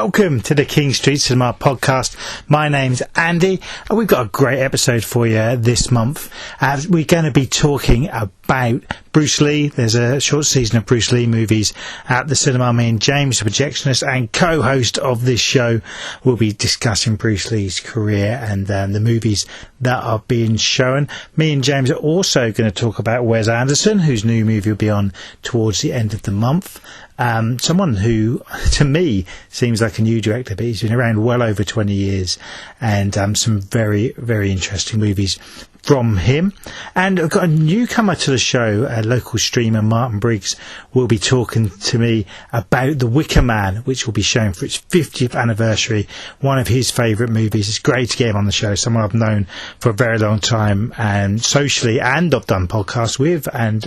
Welcome to the King Street Cinema podcast. My name's Andy, and we've got a great episode for you this month. We're going to be talking about Bruce Lee. There's a short season of Bruce Lee movies at the cinema. Me and James, the projectionist and co-host of this show, will be discussing Bruce Lee's career and the movies that are being shown. Me and James are also going to talk about Wes Anderson, whose new movie will be on towards the end of the month. Someone who, to me, seems like a new director, but he's been around well over 20 years, and some very, very interesting movies from him. And I've got a newcomer to the show, a local streamer, Martin Briggs, will be talking to me about The Wicker Man, which will be shown for its 50th anniversary, one of his favourite movies. It's great to get him on the show, someone I've known for a very long time, and socially, and I've done podcasts with, and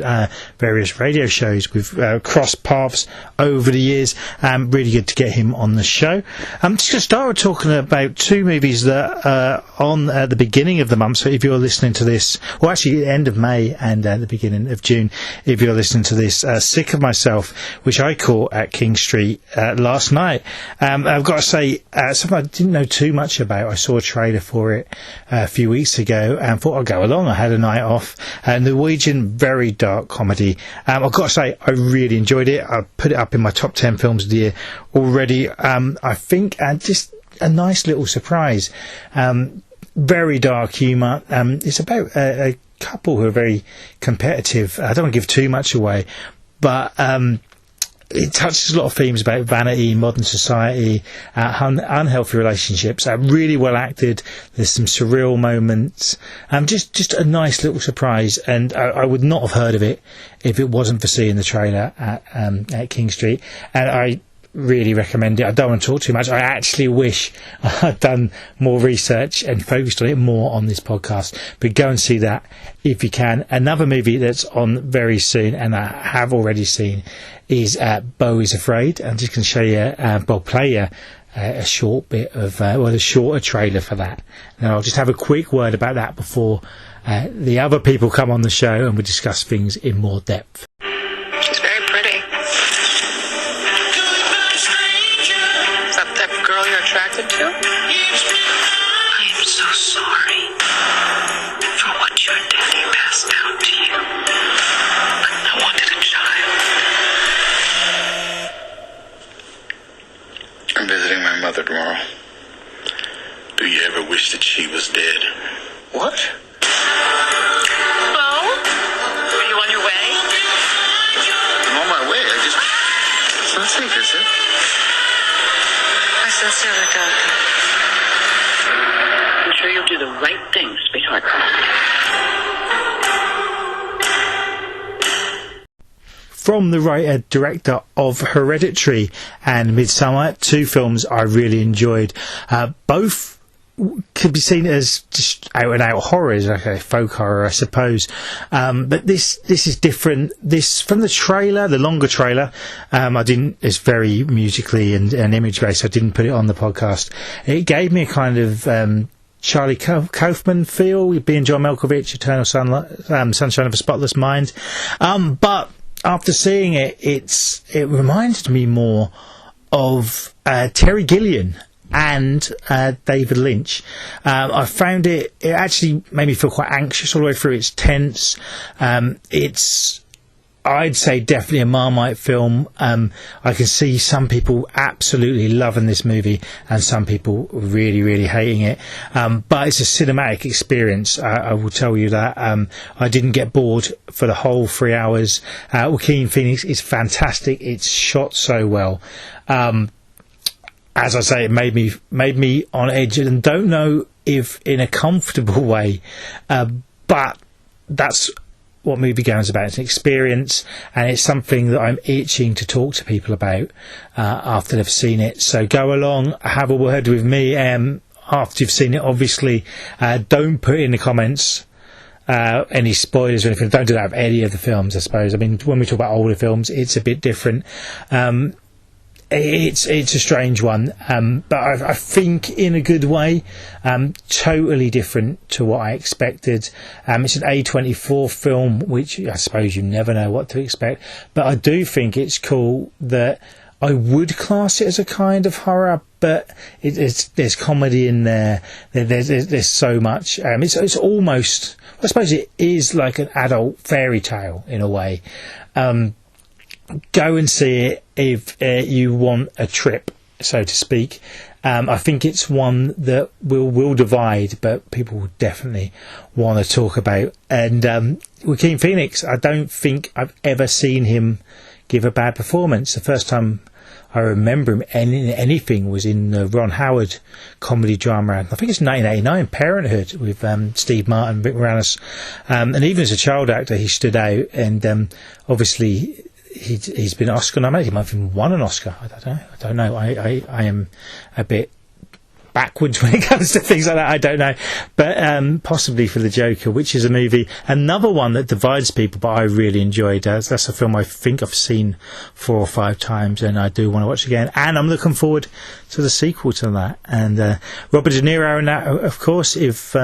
various radio shows. We've crossed paths over the years. Really good to get him on the show. Just going to start with talking about two movies that are on at the beginning of the month. So if you're listening to this, well, actually the end of May and the beginning of June, if you're listening to this, Sick of Myself, which I caught at King Street last night. I've got to say, something I didn't know too much about. I saw a trailer for it a few weeks ago and thought I'd go along. I had a night off. Norwegian, very dark comedy. I've got to say, I really enjoyed it. I put it up in my top 10 films of the year already. I think just a nice little surprise. Very dark humour. It's about a couple who are very competitive. I don't want to give too much away, but it touches a lot of themes about vanity, modern society, unhealthy relationships. Really well acted. There's some surreal moments. Just a nice little surprise, and I would not have heard of it if it wasn't for seeing the trailer at King Street. And I really recommend it. I don't want to talk too much. I actually wish I'd done more research and focused on it more on this podcast, but go and see that if you can. Another movie that's on very soon, and I have already seen, is Beau is Afraid. I'm just going to show you, play you a short bit of, a shorter trailer for that. Now I'll just have a quick word about that before the other people come on the show and we discuss things in more depth. She's very pretty. Is that the type of girl you're attracted to? I am so sorry for what your daddy passed down to you. I wanted a child. I'm visiting my mother tomorrow. Do you ever wish that she was dead? What? Hello? Are you on your way? I'm on my way. It's not safe, is it? I sincerely doubt that. I'm sure you'll do the right thing, sweetheart. From the writer director of Hereditary and Midsummer, two films I really enjoyed. Both could be seen as just out and out horrors, okay, folk horror, I suppose. But this is different. This, from the trailer, the longer trailer, it's very musically and image based. I didn't put it on the podcast. It gave me a kind of Charlie Kaufman feel, being John Malkovich, Eternal Sunshine of a Spotless Mind. But after seeing it, it reminded me more of Terry Gilliam and David Lynch. I found it actually made me feel quite anxious all the way through. It's tense. It's, I'd say, definitely a Marmite film. I can see some people absolutely loving this movie and some people really, really hating it. But it's a cinematic experience. I will tell you that. I didn't get bored for the whole 3 hours. Joaquin Phoenix is fantastic. It's shot so well. As I say, it made me on edge, and don't know if in a comfortable way, but that's what moviegoing is about. It's an experience, and it's something that I'm itching to talk to people about after they've seen it. So go along, have a word with me after you've seen it. Obviously, don't put in the comments any spoilers or anything. Don't do that with any of the films, I suppose. I mean, when we talk about older films, it's a bit different. It's a strange one, but I think in a good way, totally different to what I expected. It's an A24 film, which I suppose you never know what to expect, but I do think it's cool that I would class it as a kind of horror, but there's comedy in there. There's so much. It's almost, I suppose it is like an adult fairy tale in a way. Go and see it if you want a trip, so to speak. I think it's one that will divide, but people will definitely want to talk about. And Joaquin Phoenix, I don't think I've ever seen him give a bad performance. The first time I remember him in anything was in the Ron Howard comedy drama. I think it's 1989, Parenthood, with Steve Martin, Rick Moranis. And even as a child actor, he stood out. And obviously, he's been Oscar nominated. He might have even won an Oscar. I don't know. I am a bit backwards when it comes to things like that. I don't know, but possibly for The Joker, which is a movie, another one that divides people, but I really enjoyed. That's a film I think I've seen 4 or 5 times, and I do want to watch again. And I'm looking forward to the sequel to that. And Robert De Niro in that, of course. If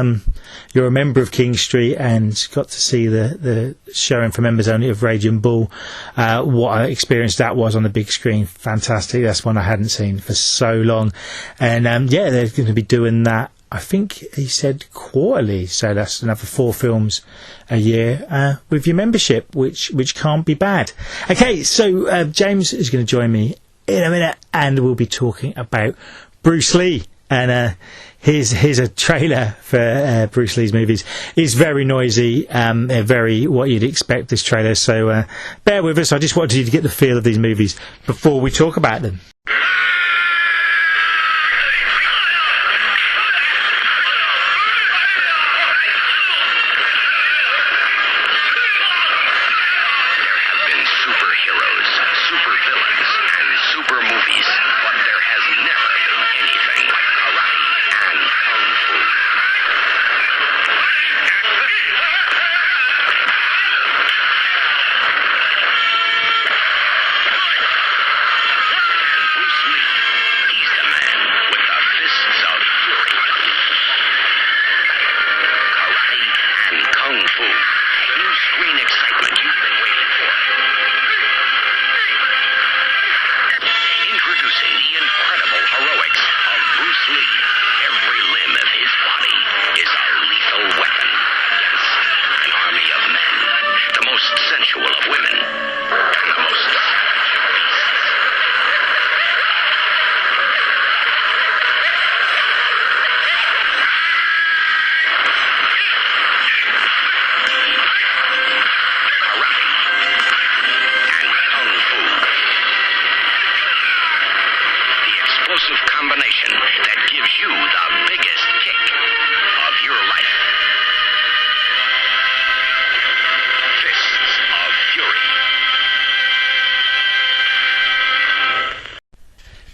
you're a member of King Street and got to see the showing for members only of Raging Bull, what an experience that was on the big screen. Fantastic. That's one I hadn't seen for so long. And they're going to be doing that, I think he said quarterly, so that's another 4 films a year with your membership, which can't be bad. Okay, so James is going to join me in a minute, and we'll be talking about Bruce Lee. And here's a trailer for Bruce Lee's movies. It's very noisy, very what you'd expect, this trailer, so bear with us. I just wanted you to get the feel of these movies before we talk about them.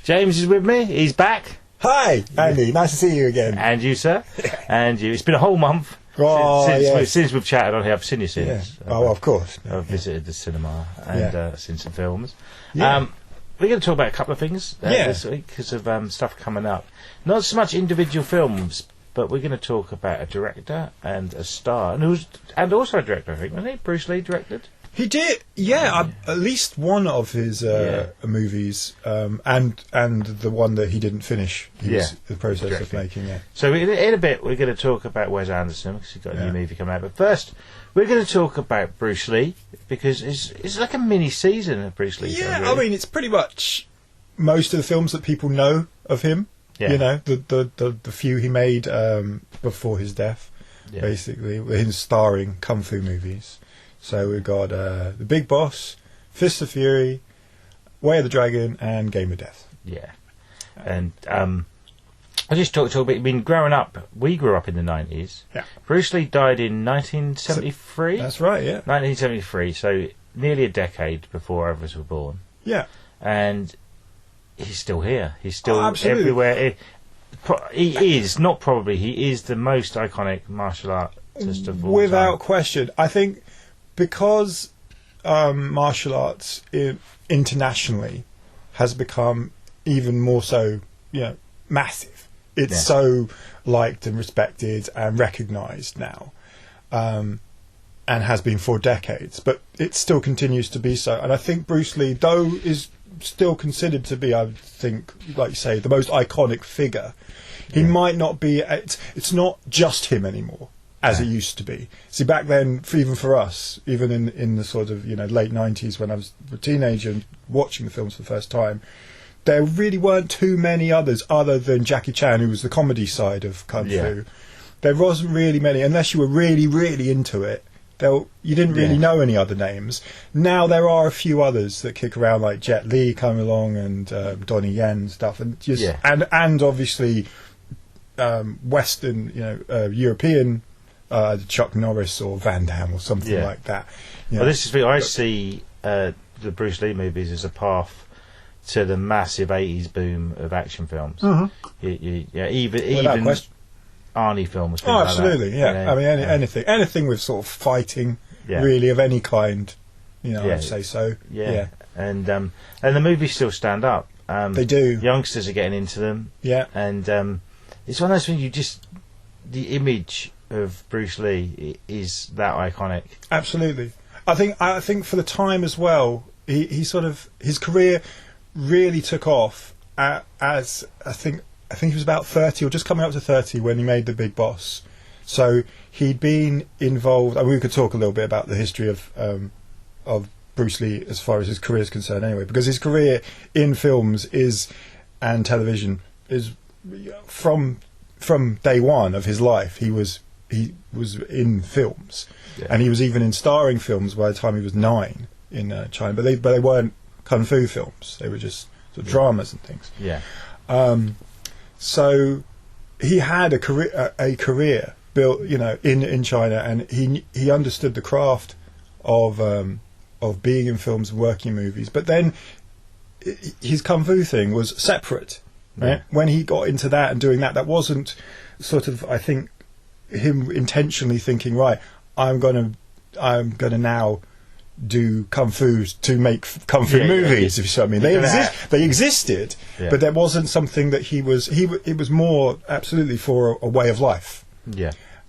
James is with me. He's back. Hi, Andy. Nice to see you again. And you, sir. And you. It's been a whole month since we've chatted on here. I've seen you since. Yeah. Oh, of course. I've visited the cinema and seen some films. Yeah. We're going to talk about a couple of things this week because of stuff coming up. Not so much individual films, but we're going to talk about a director and a star, and also a director, I think, wasn't he? Bruce Lee directed? He did, at least one of his movies, and the one that he didn't finish. He was in the process of making. Yeah. So in a bit, we're going to talk about Wes Anderson because he's got a new movie coming out. But first, we're going to talk about Bruce Lee because it's like a mini season of Bruce Lee. Yeah, really. I mean, it's pretty much most of the films that people know of him. Yeah. You know, the few he made before his death, basically, him starring kung fu movies. So we've got The Big Boss, Fist of Fury, Way of the Dragon, and Game of Death. Yeah. And I just talked a bit. I mean, growing up, we grew up in the 90s. Yeah. Bruce Lee died in 1973. That's right, yeah. 1973, so nearly a decade before either of us were born. Yeah. And he's still here. He's still everywhere. He is the most iconic martial artist of all Without time. question. I think because martial arts internationally has become even more so, massive. It's so liked and respected and recognised now, and has been for decades. But it still continues to be so. And I think Bruce Lee, though, is still considered to be, I think, like you say, the most iconic figure. He might not be. It's not just him anymore, as it used to be. See, back then, even for us, even in the sort of late 90s, when I was a teenager and watching the films for the first time, there really weren't too many others other than Jackie Chan, who was the comedy side of kung fu. There wasn't really many, unless you were really, really into it. You didn't really know any other names. Now there are a few others that kick around, like Jet Li coming along and Donnie Yen and stuff, and just and obviously Western, European, Chuck Norris or Van Damme or something like that. Well, this is I see the Bruce Lee movies as a path to the massive 80s boom of action films. Even Arnie films. Oh, absolutely, like that, I mean, anything with sort of fighting, really, of any kind, I'd say so. And the movies still stand up. They do. Youngsters are getting into them. And it's one of those things. The image of Bruce Lee is that iconic. Absolutely. I think for the time as well, he sort of, his career really took off as I think he was about 30 or just coming up to 30 when he made The Big Boss. So he'd been involved. I mean, we could talk a little bit about the history of Bruce Lee as far as his career is concerned, anyway, because his career in films and television is from day one of his life. He was in films, and he was even in starring films by the time he was 9 in China. But they weren't kung fu films. They were just sort of dramas and things. So he had a career built, in China, and he understood the craft of being in films and working in movies. But then his kung fu thing was separate. Right? When he got into that and doing that wasn't sort of, I think, him intentionally thinking, right, I'm gonna now do kung fu to make kung fu movies. If you see what I mean, they existed, but there wasn't something that it was more absolutely for a way of life.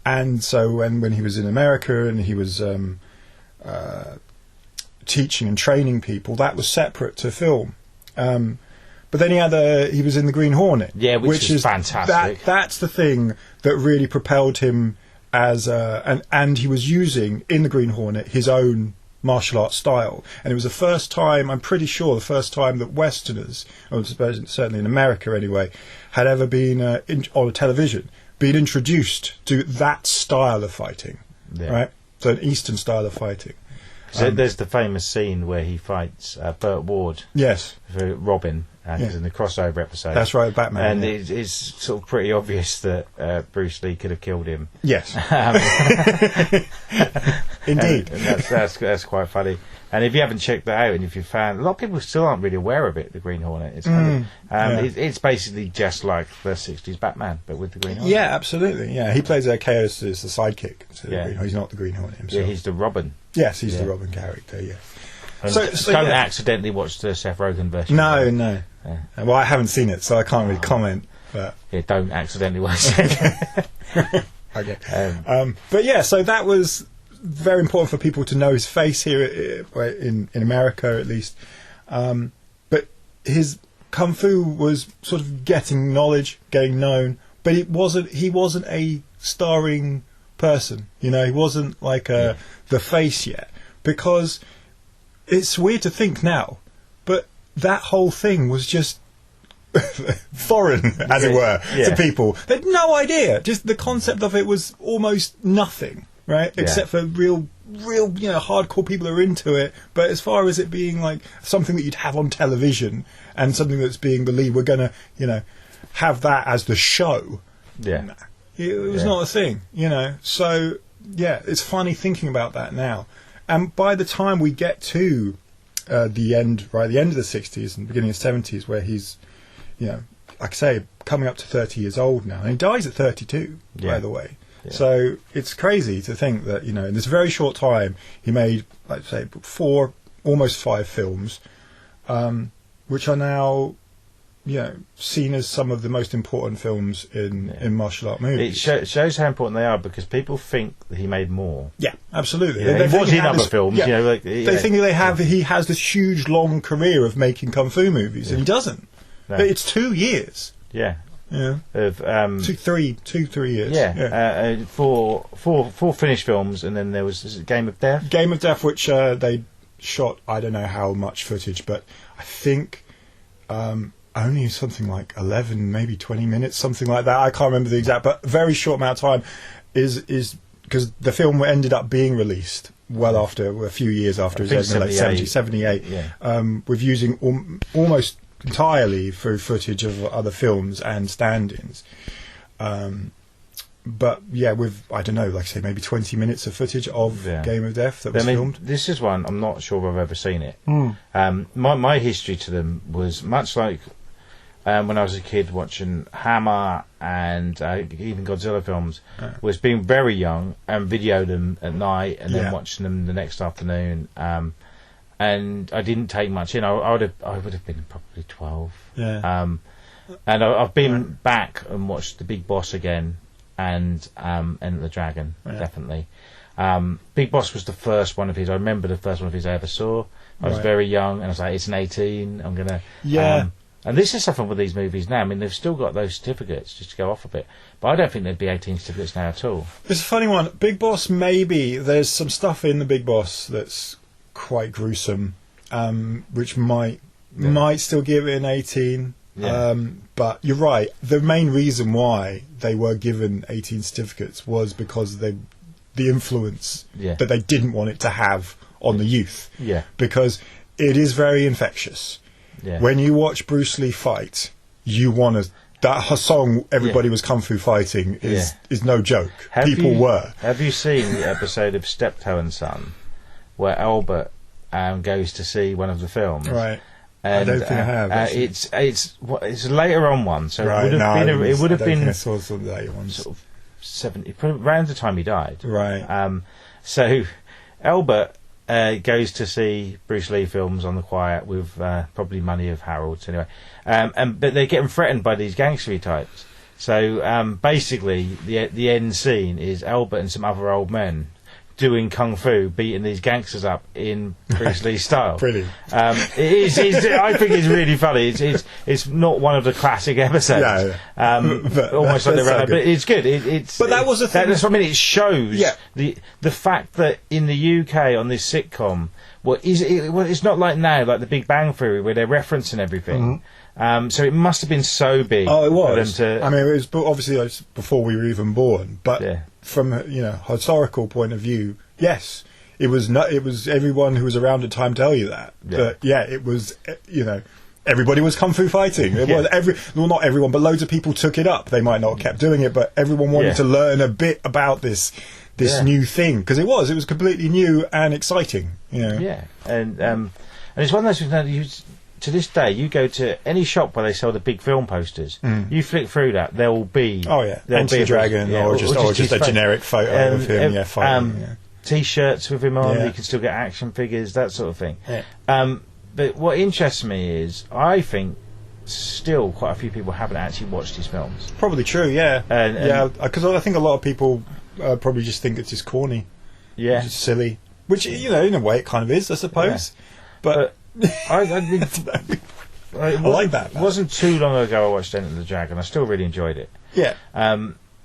And so when he was in America and he was teaching and training people, that was separate to film. But then he was in the Green Hornet, which is fantastic. That's the thing that really propelled him as and he was using in the Green Hornet his own martial arts style, and it was the first time, I'm pretty sure, that Westerners, or certainly in America anyway, had ever been on television been introduced to that style of fighting, right? So an Eastern style of fighting. So there's the famous scene where he fights Burt Ward. For Robin. Because in the crossover episode. That's right, Batman. And it's sort of pretty obvious that Bruce Lee could have killed him. Yes. Indeed. And that's quite funny. And if you haven't checked that out, and if you found, a lot of people still aren't really aware of it, the Green Hornet. It's basically just like the 60s Batman, but with the Green Hornet. Yeah, absolutely. Yeah, he plays Chaos as the sidekick to the Green Hornet. He's not the Green Hornet himself. Yeah, he's the Robin. Yes, he's the Robin character, So don't accidentally watch the Seth Rogen version. No. Well, I haven't seen it, so I can't really comment. But don't accidentally watch it. Okay. But so that was very important for people to know his face here in America, at least. But his kung fu was sort of getting knowledge, getting known, but he wasn't a starring person. He wasn't like the face yet, because it's weird to think now, but that whole thing was just foreign, as it were, to people. They had no idea. Just the concept of it was almost nothing, right? Except for real, hardcore people who are into it. But as far as it being like something that you'd have on television and something that's being believed, we're gonna, have that as the show. It was not a thing, So it's funny thinking about that now. And by the time we get to the end of the 60s and beginning of the 70s, where he's, like I say, coming up to 30 years old now, and he dies at 32, by the way. So it's crazy to think that, in this very short time, he made, like say, 4, almost 5 films, which are now seen as some of the most important films in martial art movies. It shows how important they are, because people think that he made more. Yeah, absolutely. He was in other films. Yeah. They think he has this huge, long career of making kung fu movies, and he doesn't. No. It's 2 years. Yeah. Yeah. Of 3 years. Yeah. Four finished films, and then there was Game of Death. Game of Death, which they shot, I don't know how much footage, but I think only something like 11, maybe 20 minutes, something like that. I can't remember the exact, but very short amount of time is because the film ended up being released well after, a few years after, it was like 78, with using almost entirely through footage of other films and stand-ins. But yeah, with, I don't know, like I say, maybe 20 minutes of footage of Game of Death that was filmed. This is one, I'm not sure if I've ever seen it. My history to them was much like when I was a kid watching Hammer and even Godzilla films, was being very young and videoed them at night and then watching them the next afternoon. And I didn't take much in. I would have been probably 12. Yeah. And I've been back and watched The Big Boss again, and Enter the Dragon, definitely. Big Boss was the first one of his. I remember the first one of his I ever saw. I was very young, and I was like, it's an 18. I'm gonna. Yeah. And this is something with these movies now. I mean, they've still got those certificates, just to go off a bit. But I don't think there'd be 18 certificates now at all. It's a funny one. Big Boss, maybe. There's some stuff in the Big Boss that's quite gruesome, which might still give it an 18. But you're right. The main reason why they were given 18 certificates was because the influence that they didn't want it to have on the youth. Yeah. Because it is very infectious. Yeah. When you watch Bruce Lee fight, you want to. That song, everybody was kung fu fighting, is no joke. People were. Have you seen the episode of Steptoe and Son, where Albert goes to see one of the films? Right. And, I don't think I have. It's a later on one, so it would have been I saw some later ones. Sort of 70, around the time he died. Right. So Albert goes to see Bruce Lee films on the quiet with probably money of Harold's anyway, but they're getting threatened by these gangstery types. So basically, the end scene is Albert and some other old men doing kung fu, beating these gangsters up in Bruce Lee style. Brilliant. It is. I think it's really funny. It's not one of the classic episodes. Almost like but it's good. But that was a thing. That's what I mean. It shows the fact that in the UK on this sitcom, it's not like now, like The Big Bang Theory, where they're referencing everything. So it must have been so big. Oh, it was. For them to, I mean, it was obviously before we were even born. But from a historical point of view, yes, it was. It was everyone who was around at the time tell you that. But it was. Everybody was kung fu fighting. It was not everyone, but loads of people took it up. They might not have kept doing it, but everyone wanted to learn a bit about this new thing, because it was completely new and exciting. Yeah, and it's one of those things that to this day, you go to any shop where they sell the big film posters. You flick through that, there will be Enter the Dragon, or just a generic photo of him fighting. T-shirts with him on. You can still get action figures, that sort of thing. But what interests me is, I think still quite a few people haven't actually watched his films. Probably true, because I think a lot of people probably just think it's just corny, just silly, which in a way it kind of is, I suppose. But I like that. It wasn't too long ago I watched Enter the Dragon. I still really enjoyed it. Yeah.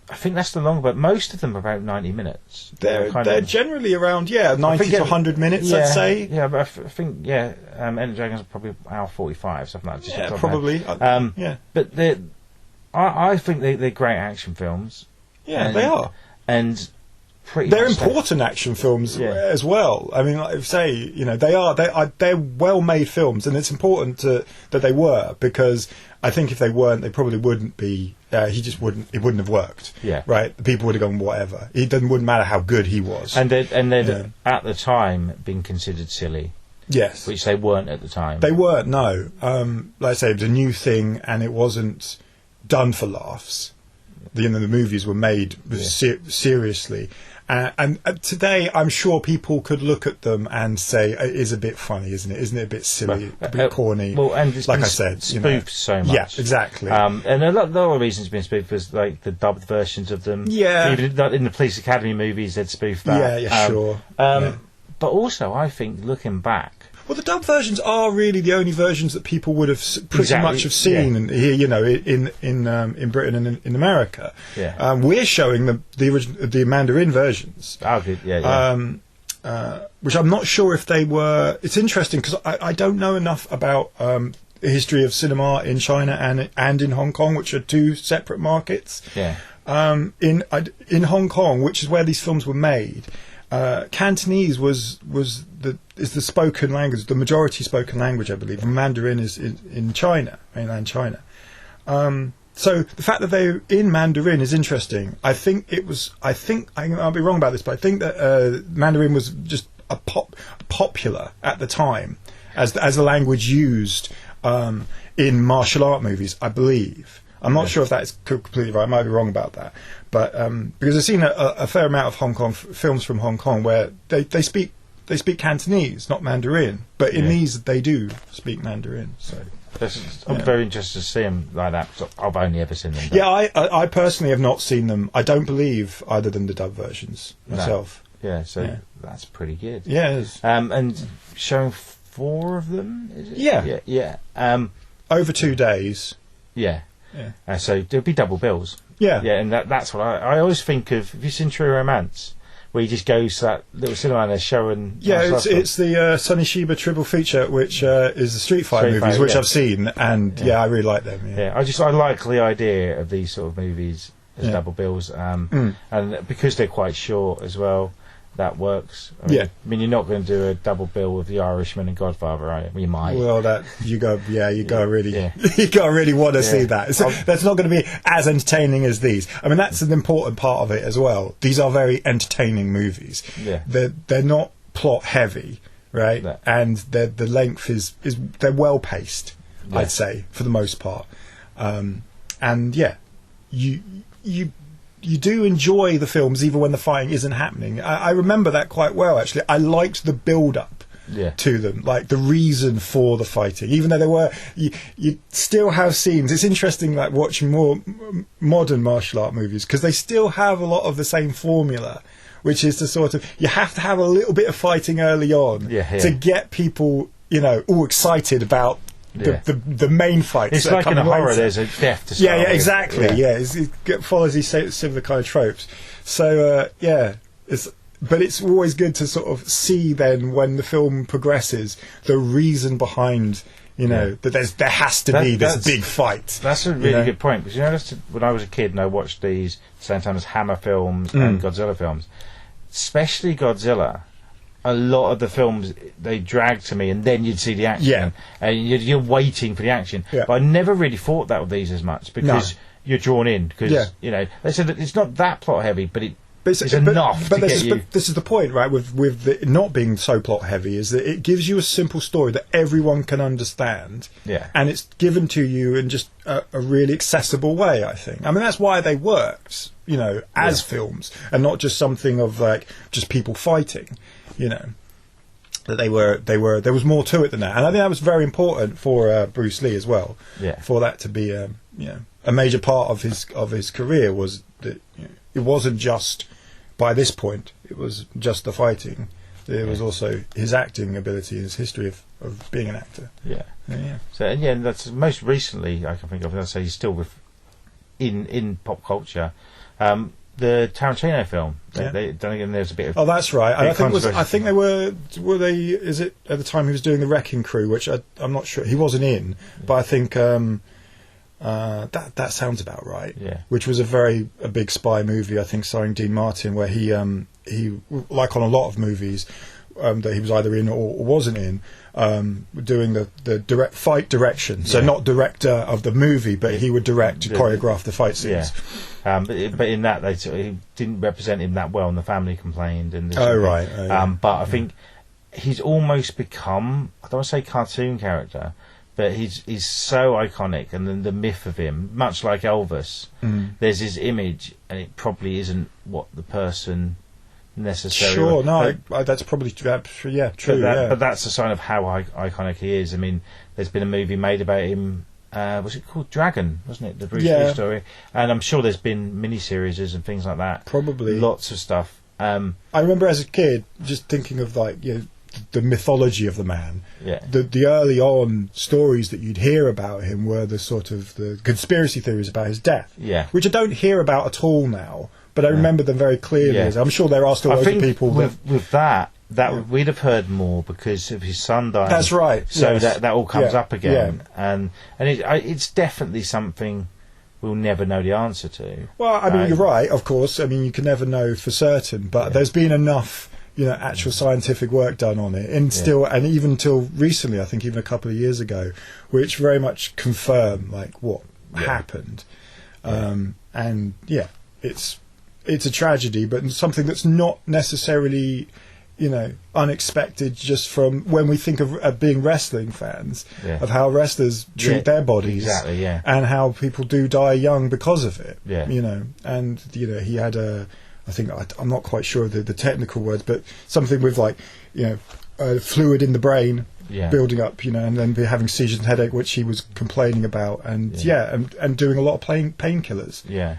I think that's the long, but most of them are about 90 minutes. They're generally around 90 to 100 minutes, I'd say. Yeah, but I think Enter the Dragon's probably an hour 45, something like that. Yeah, probably. But I think they're great action films. Yeah, they are. And they're important action films as well. I mean, like I say, they're well-made films, and it's important that they were, because I think if they weren't, they probably wouldn't be. It wouldn't have worked. Yeah. Right. The people would have gone whatever. Wouldn't matter how good he was. And they'd at the time been considered silly. Yes. Which they weren't at the time. They weren't. No. Like I say, it was a new thing, and it wasn't done for laughs. the movies were made seriously. And today, I'm sure people could look at them and say it is a bit funny, isn't it? Isn't it a bit silly, a bit corny? Well, and it's like been I said, spoofed so much. Yeah, exactly. And a lot of reasons it's been spoofed was like the dubbed versions of them. Yeah. Even in the Police Academy movies, they'd spoof that. Yeah, sure. But also, I think looking back. Well, the dub versions are really the only versions that people would have pretty much have seen, and here, in Britain and in America. Yeah. We're showing the Mandarin versions. Oh, good. Which I'm not sure if they were. It's interesting because I don't know enough about the history of cinema in China and in Hong Kong, which are two separate markets. Yeah. In Hong Kong, which is where these films were made, Cantonese is the spoken language, the majority spoken language, I believe, and Mandarin is in China, mainland China. So the fact that they're in Mandarin is interesting. I think I'll be wrong about this, but I think that Mandarin was just popular at the time as a language used in martial art movies, I believe. I'm not sure if that is completely right. I might be wrong about that, but because I've seen a fair amount of Hong Kong films from Hong Kong where they speak Cantonese, not Mandarin, but in these they do speak Mandarin. So I'm very interested to see them like that. Because I've only ever seen them. Yeah, I personally have not seen them. I don't believe either than the dub versions myself. No. Yeah, so that's pretty good. Yeah, it is. And showing 4 of them. Is it? Yeah. Over 2 days. Yeah. Yeah. So there'll be double bills. Yeah. Yeah, and that's what I always think of. Have you seen True Romance? Where he just goes to that little cinema and they're showing. Yeah, it's the Sonny Shiba triple feature, which is the Street Fighter movies, which I've seen, and I really like them. Yeah, I like the idea of these sort of movies as double bills, and because they're quite short as well. That works. I mean, you're not going to do a double bill with The Irishman and Godfather, are you? Well, you might. Well, you gotta really want to see that. That's not going to be as entertaining as these. I mean, that's an important part of it as well. These are very entertaining movies. Yeah, they're not plot heavy, right? No. And the length is they're well paced. Yeah. I'd say for the most part, and you do enjoy the films even when the fighting isn't happening. I remember that quite well, actually. I liked the build-up to them, like the reason for the fighting. Even though there were... You still have scenes. It's interesting, like, watching more modern martial art movies, because they still have a lot of the same formula, which is to sort of... You have to have a little bit of fighting early on to get people, all excited about the main fights. It's like in a horror, there's a death to start. Yeah, exactly. Yeah, it follows these similar kind of tropes. So but it's always good to sort of see then when the film progresses the reason behind that there has to be this big fight. That's a really good point, because when I was a kid and I watched these at the same time as Hammer films and Godzilla films, especially Godzilla. A lot of the films they drag to me, and then you'd see the action, and you're waiting for the action. Yeah. But I never really thought that with these as much because you're drawn in. Because they said that it's not that plot heavy, but it's enough to get you. This is the point, right? With it not being so plot heavy, is that it gives you a simple story that everyone can understand. Yeah, and it's given to you in just a really accessible way. I think. I mean, that's why they worked, as films, and not just something of like just people fighting. That there was more to it than that, and I think that was very important for Bruce Lee as well. Yeah, for that to be a major part of his career was that it wasn't just by this point it was just the fighting. It was also his acting ability, his history of being an actor. Yeah. So and that's most recently I can think of. I'd say he's still in pop culture. The Tarantino film. Then again, there's a bit of. Oh, that's right. I think they were they? Is it at the time he was doing the Wrecking Crew, which I'm not sure he wasn't in, but I think that sounds about right. Yeah. Which was a big spy movie, I think, starring Dean Martin, where he like on a lot of movies that he was either in or wasn't in. Doing the direct fight direction, so not director of the movie, but he would choreograph the fight scenes. Yeah. But in that he didn't represent him that well, and the family complained. And right. But I think he's almost become, I don't want to say cartoon character, but he's so iconic, and then the myth of him, much like Elvis, there's his image, and it probably isn't what the person necessarily. Sure, no, that's probably true. But that's a sign of how iconic he is. I mean, there's been a movie made about him. Was it called Dragon? Wasn't it, the Bruce Lee story? And I'm sure there's been mini-series and things like that. Probably lots of stuff. I remember as a kid just thinking of like the mythology of the man. Yeah. The early on stories that you'd hear about him were the sort of the conspiracy theories about his death. Yeah. Which I don't hear about at all now, but I remember them very clearly. Yeah. I'm sure there are still loads of people with that we'd have heard more because of his son dying. That's right. So yes. that all comes up again, Yeah. and it's definitely something we'll never know the answer to. Well, I mean, you're right. Of course, I mean you can never know for certain, but there's been enough, actual scientific work done on it, and and even till recently, I think even a couple of years ago, which very much confirm like what happened, and it's a tragedy, but something that's not necessarily unexpected just from when we think of being wrestling fans, of how wrestlers treat their bodies, exactly, and how people do die young because of it. Yeah. And he had I think I'm not quite sure of the technical words, but something with like fluid in the brain building up, and then having seizures and headache, which he was complaining about, and and doing a lot of painkillers. Yeah.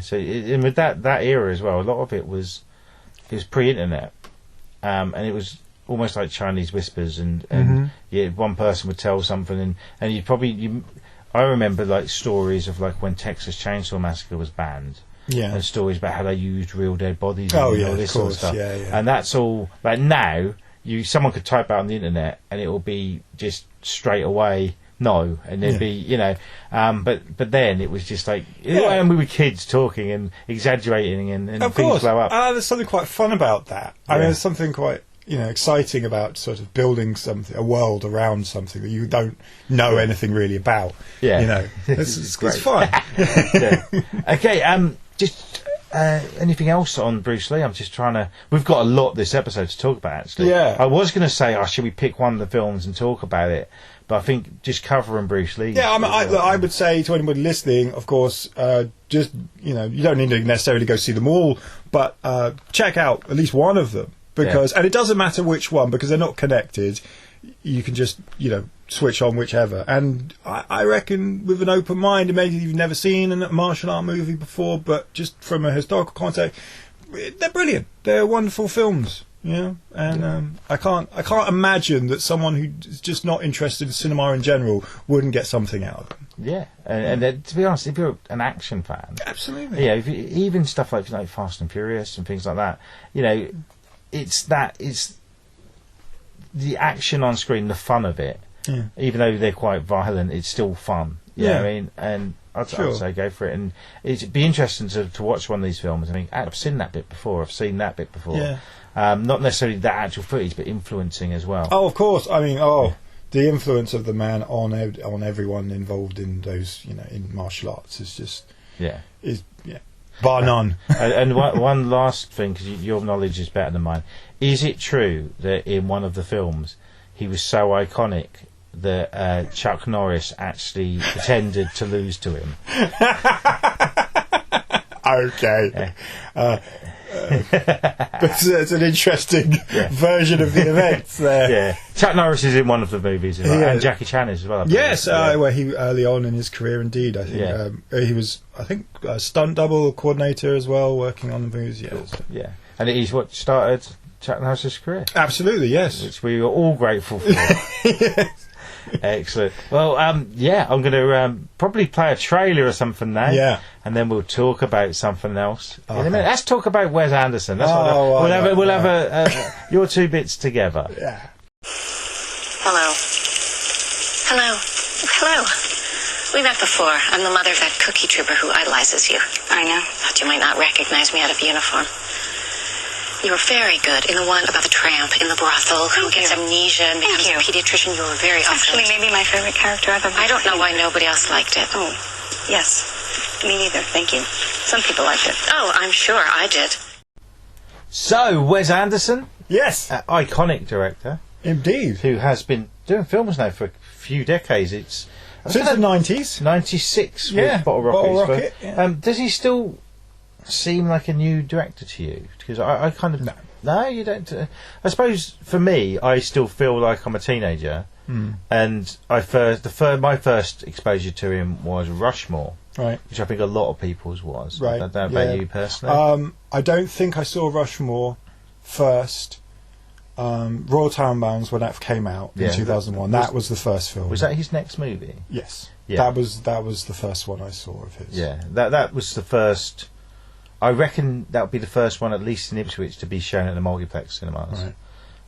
So and with that era as well, a lot of it was pre-internet, and it was almost like Chinese whispers, and one person would tell something, and I remember like stories of like when Texas Chainsaw Massacre was banned, and stories about how they used real dead bodies, and all this sort of stuff, and that's all like now. Someone could type out on the internet, and it will be just straight away. No, and there'd be, but then it was just like, and we were kids talking and exaggerating, and of things course. blow up. There's something quite fun about that. I mean, there's something quite exciting about sort of building a world around something that you don't know anything really about. It's fun. Okay, just anything else on Bruce Lee? I'm just trying to. We've got a lot this episode to talk about. Actually, I was going to say, should we pick one of the films and talk about it? But I think just covering Bruce Lee. Yeah, I would say to anybody listening, of course, just you don't need to necessarily go see them all, but check out at least one of them because, and it doesn't matter which one because they're not connected. You can just switch on whichever. And I reckon with an open mind, and maybe you've never seen a martial art movie before, but just from a historical context, they're brilliant. They're wonderful films. And I can't imagine that someone who's just not interested in cinema in general wouldn't get something out of them. Yeah, and to be honest, if you're an action fan, absolutely, even stuff like Fast and Furious and things like that, it's the action on screen, the fun of it. Yeah. Even though they're quite violent, it's still fun. You know what I mean? And I'd say go for it, and it'd be interesting to watch one of these films. I mean, I've seen that bit before. I've seen that bit before. Yeah. Not necessarily that actual footage, but influencing as well. Oh, of course. I mean, the influence of the man on everyone involved in those, in martial arts is just bar none. And one last thing, because your knowledge is better than mine. Is it true that in one of the films he was so iconic that Chuck Norris actually pretended to lose to him? Okay. It's an interesting version of the events there. Yeah, Chuck Norris is in one of the movies, and Jackie Chan is as well. Yes, where he early on in his career, indeed, I think he was, a stunt double coordinator as well, working on the movies. Yeah, and it is what started Chuck Norris's career. Absolutely, yes, which we were all grateful for. Yes. Excellent. Well, I'm going to probably play a trailer or something now. Yeah. And then we'll talk about something else in a minute. Let's talk about Wes Anderson. That's we'll have your two bits together. Yeah. Hello. We met before. I'm the mother of that cookie trooper who idolizes you. I know. Thought you might not recognize me out of uniform. You were very good in the one about the tramp in the brothel who gets amnesia and becomes a pediatrician. You were very Actually, maybe my favorite character I've ever I don't know why nobody else liked it. Oh, yes. Me neither, thank you. Some people liked it. Oh, I'm sure I did. So, Wes Anderson? Yes. Iconic director. Indeed. Who has been doing films now for a few decades. It's since the 90s, 96 with Bottle Rocket. Does he still seem like a new director to you? Because I kind of no, you don't. I suppose for me, I still feel like I'm a teenager, and my first exposure to him was Rushmore, right? Which I think a lot of people's was. Right. I don't know about you personally. I don't think I saw Rushmore first. Royal Tenenbaums, when that came out in 2001, that was the first film. Was that his next movie? Yes. Yeah. That was the first one I saw of his. Yeah, that was the first. I reckon that would be the first one, at least in Ipswich, to be shown at the multiplex cinemas.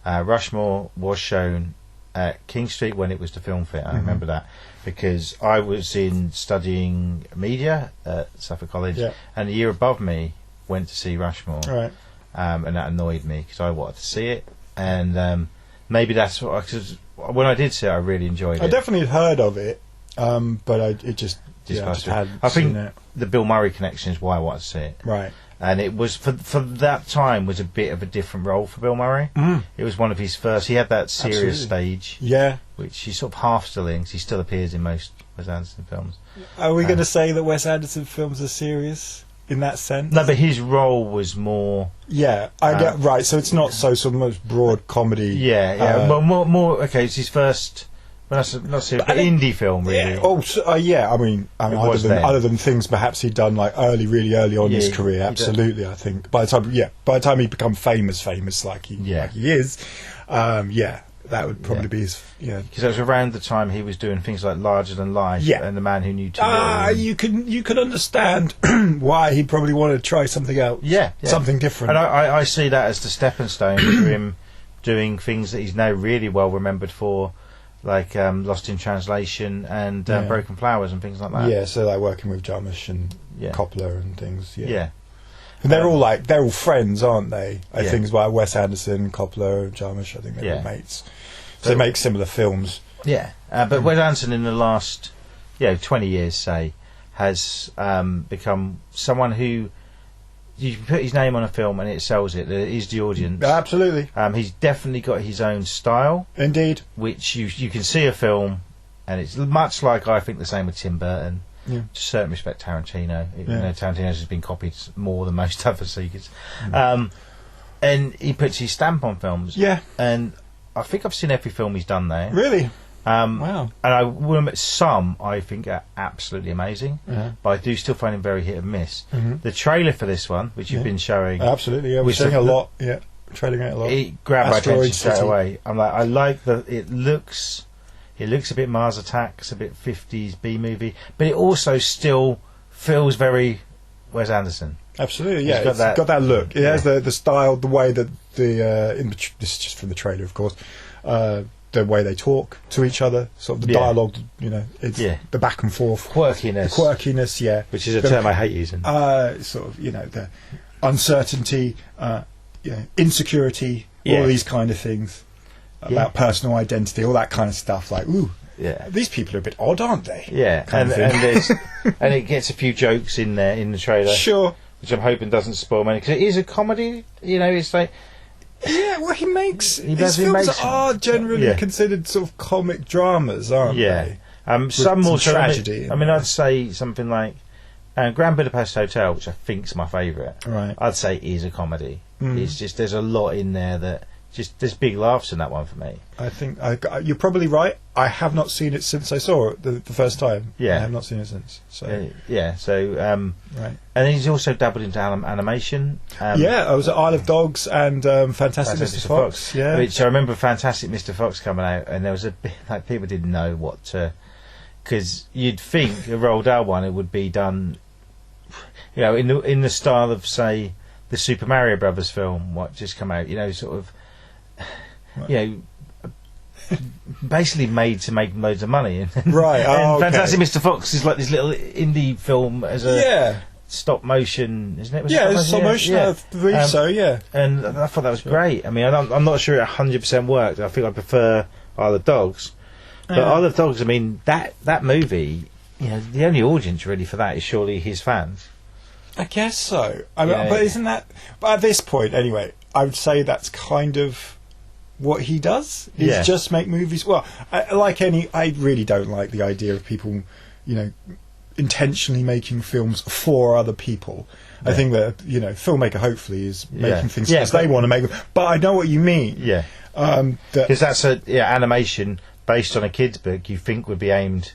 Right. Rushmore was shown at King Street when it was the Film Fair. I remember that because I was studying media at Suffolk College, and the year above me went to see Rushmore, right? And that annoyed me because I wanted to see it, and maybe that's what. Because when I did see it, I really enjoyed it. I definitely heard of it, but I just hadn't seen it. The Bill Murray connection is why I wanted to see it. Right. And it was for that time was a bit of a different role for Bill Murray. It was one of his first. He had that serious stage, which he's sort of half still in. 'Cause he still appears in most Wes Anderson films. Are we going to say that Wes Anderson films are serious in that sense? No, but his role was more. Yeah, I get right. So it's not so much broad comedy. Yeah. More. Okay, it's his first. Well, that's not serious, but indie film, really. Yeah. Oh, I mean, other than things perhaps he'd done like really early on in his career, absolutely. I think by the time he become famous like he is, that would probably be his. Because it was around the time he was doing things like Larger Than Life and The Man Who Knew Too Little. You can understand why he probably wanted to try something else, something different. And I see that as the stepping stone for him doing things that he's now really well remembered for. Like Lost in Translation and Broken Flowers and things like that. Yeah, so like working with Jarmusch and Coppola and things. Yeah. And they're all friends, aren't they? I think it's like Wes Anderson, Coppola, Jarmusch. I think they're all mates. So they make similar films. Yeah, but Wes Anderson in the last 20 years, say, has become someone who you can put his name on a film and it sells it. It is the audience. Absolutely. He's definitely got his own style. Indeed. Which you can see a film, and it's much like I think the same with Tim Burton. To a certain respect, Tarantino. Tarantino's has been copied more than most other seekers. And he puts his stamp on films. Yeah. And I think I've seen every film he's done there. Really? Wow. And I will admit some I think are absolutely amazing, but I do still find him very hit and miss. The trailer for this one, which you've been showing, absolutely, we're showing a lot. Trailing it a lot. It grabbed my attention straight away. I'm like, I like that. It looks a bit Mars Attacks, a bit 50s B movie, but it also still feels very Wes Anderson. Absolutely, it's got that look. It has the style, the way that this is just from the trailer, of course. The way they talk to each other, sort of the dialogue, it's the back and forth, quirkiness, which is a term I hate using. Sort of, the uncertainty, insecurity, all these kind of things about personal identity, all that kind of stuff. Like, these people are a bit odd, aren't they? Yeah, and it gets a few jokes in there in the trailer, sure, which I'm hoping doesn't spoil many because it is a comedy. It's like. Yeah, well, his films are generally considered sort of comic dramas, aren't they? Some more tragedy. I'd say something like Grand Budapest Hotel, which I think's my favourite. Right. I'd say is a comedy. It's just there's a lot in there that there's big laughs in that one for me. I think you're probably right. I have not seen it since I saw it the first time. Yeah, I have not seen it since. So right. And he's also dabbled into animation. I was at Isle of Dogs and Fantastic Mr. Fox. Yeah, which I remember Fantastic Mr. Fox coming out, and there was a bit like people didn't know what to, because you'd think a Roald Dahl one it would be done, in the style of say the Super Mario Brothers film, what just come out, sort of. Basically made to make loads of money, right? And Fantastic Mr. Fox is like this little indie film as a stop motion, isn't it? It's stop motion. I believe so. Yeah, and I thought that was great. I mean, I'm not sure it 100% worked. I think I prefer Isle of Dogs, but Isle of Dogs. I mean, that movie. The only audience really for that is surely his fans. I guess so. But isn't that? But at this point, anyway, I would say that's kind of what he does is just make movies. Well, I really don't like the idea of people, intentionally making films for other people. I think that filmmaker hopefully is making things because they want to make them. But I know what you mean. Yeah, because that's animation based on a kid's book. You think would be aimed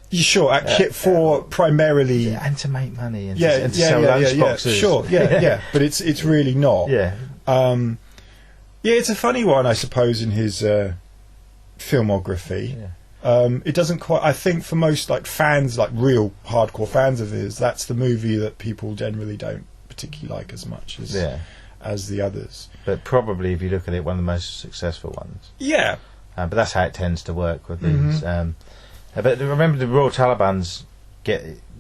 for primarily and to make money and to sell lunchboxes. Sure, but it's really not. It's a funny one, I suppose, in his filmography. It doesn't quite. I think for most fans, real hardcore fans of his, that's the movie that people generally don't particularly like as much as the others. But probably, if you look at it, one of the most successful ones. Yeah. But that's how it tends to work with these. But remember, the Royal Taliban's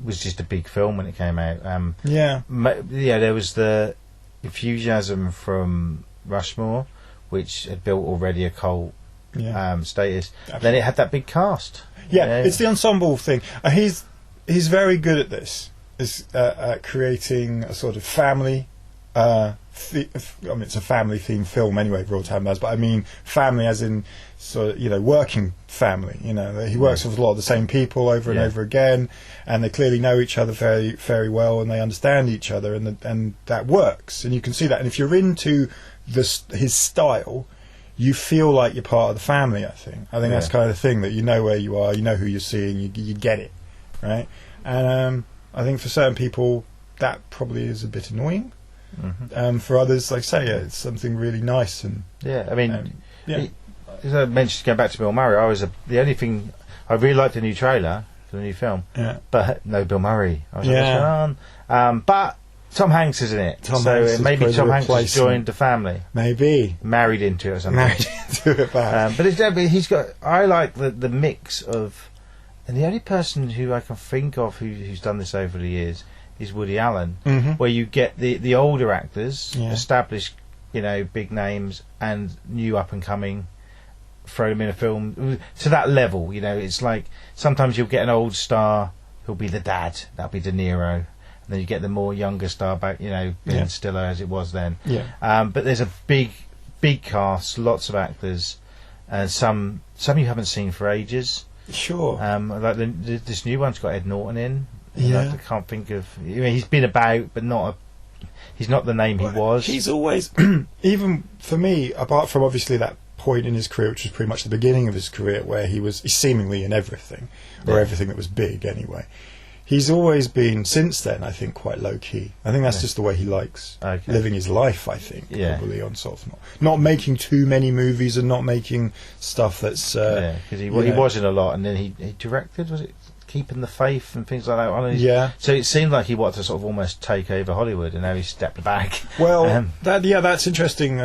was just a big film when it came out. There was the enthusiasm from Rushmore, which had built already a cult status. Absolutely. Then it had that big cast. It's the ensemble thing. He's very good at this. At creating a sort of family. It's a family-themed film anyway, Royal Taliban's, but I mean family as in working family. He works with a lot of the same people over and over again, and they clearly know each other very, very well, and they understand each other, and that works. And you can see that. And if you're into his style, you feel like you're part of the family. I think that's kind of the thing, that you know where you are, you know who you're seeing, you get it, right? And I think for certain people that probably is a bit annoying. For others, like I say, it's something really nice. And as I mentioned, going back to Bill Murray, the only thing I really liked the new trailer for the new film, but no Bill Murray. I was like, what's going on? But Tom Hanks is in it, maybe Tom Hanks has joined the family, maybe married into it or something. But he's got. I like the mix of, and the only person who I can think of who's done this over the years is Woody Allen, where you get the older actors, established, big names, and new up and coming, throw them in a film to that level. It's like sometimes you'll get an old star who'll be the dad, that'll be De Niro, and then you get the more younger star back, Ben Stiller as it was then. But there's a big cast, lots of actors, and some you haven't seen for ages. Sure. Like this new one's got Ed Norton in. I can't think of. He's been about, but he's not the name he was. He's always, even for me, apart from obviously that point in his career, which was pretty much the beginning of his career, where he's seemingly in everything, or everything that was big anyway. He's always been, since then, I think, quite low key. I think that's just the way he likes living his life. I think probably on sort of not making too many movies and not making stuff that's because he was in a lot, and then he directed. Was it Keeping the Faith and things like that? So it seemed like he wanted to sort of almost take over Hollywood, and now he stepped back. Well, that's interesting.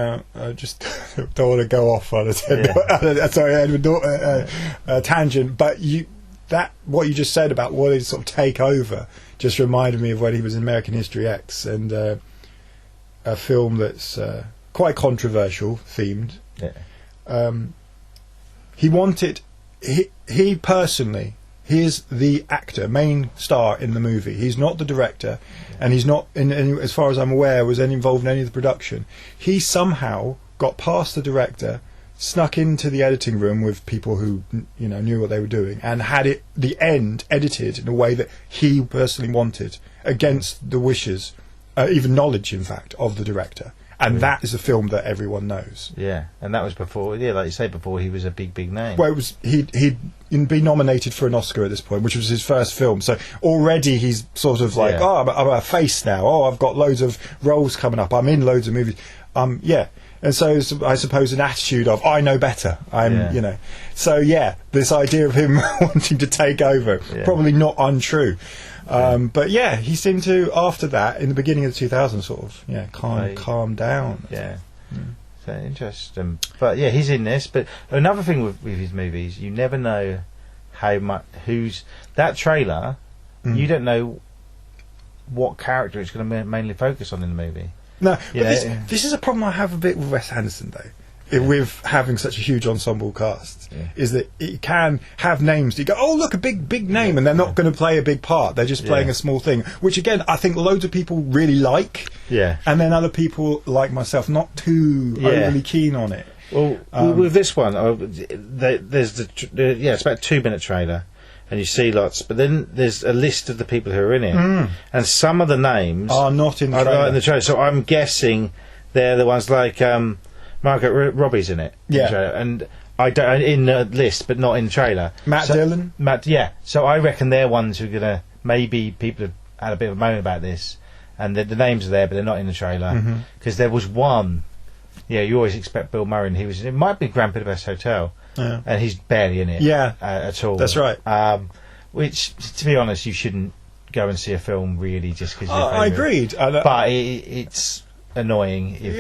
Just don't want to go off on a tangent, but what you just said about what is sort of take over just reminded me of when he was in American History X, and a film that's quite controversial themed. He wanted he personally. He is the actor, main star in the movie. He's not the director, and he's not, as far as I'm aware, was involved in any of the production. He somehow got past the director, snuck into the editing room with people who knew what they were doing, and had the end edited in a way that he personally wanted, against the wishes, even knowledge, in fact, of the director. And that is a film that everyone knows. Yeah, and that was before, like you say, before he was a big name. Well, he'd been nominated for an Oscar at this point, which was his first film. So already he's sort of like, I'm a face now. Oh, I've got loads of roles coming up. I'm in loads of movies. And so I suppose an attitude of, I know better. So this idea of him wanting to take over, probably not untrue. But he seemed to, after that, in the beginning of the 2000s, sort of calm down. So interesting. But he's in this. But another thing with his movies, you never know how much that trailer. You don't know what character it's going to mainly focus on in the movie. No, but this is a problem I have a bit with Wes Anderson, though. With having such a huge ensemble cast, is that it can have names. You go, oh look, a big name, and they're not going to play a big part. They're just playing a small thing, which again I think loads of people really like. And then other people like myself, not too overly keen on it. Well, with this one, there's it's about a 2-minute trailer, and you see lots, but then there's a list of the people who are in it, and some of the names are not in the trailer. Not in the trailer. So I'm guessing they're the ones like Margaret Robbie's in it, and I don't in the list, but not in the trailer. Matt Dillon. So I reckon they're ones who are gonna, maybe people have had a bit of a moan about this, and the names are there, but they're not in the trailer because there was one. Yeah, you always expect Bill Murray, and it might be Grand Budapest Hotel, and he's barely in it at all. That's right. Which, to be honest, you shouldn't go and see a film really just because you're I agreed. But it's annoying. If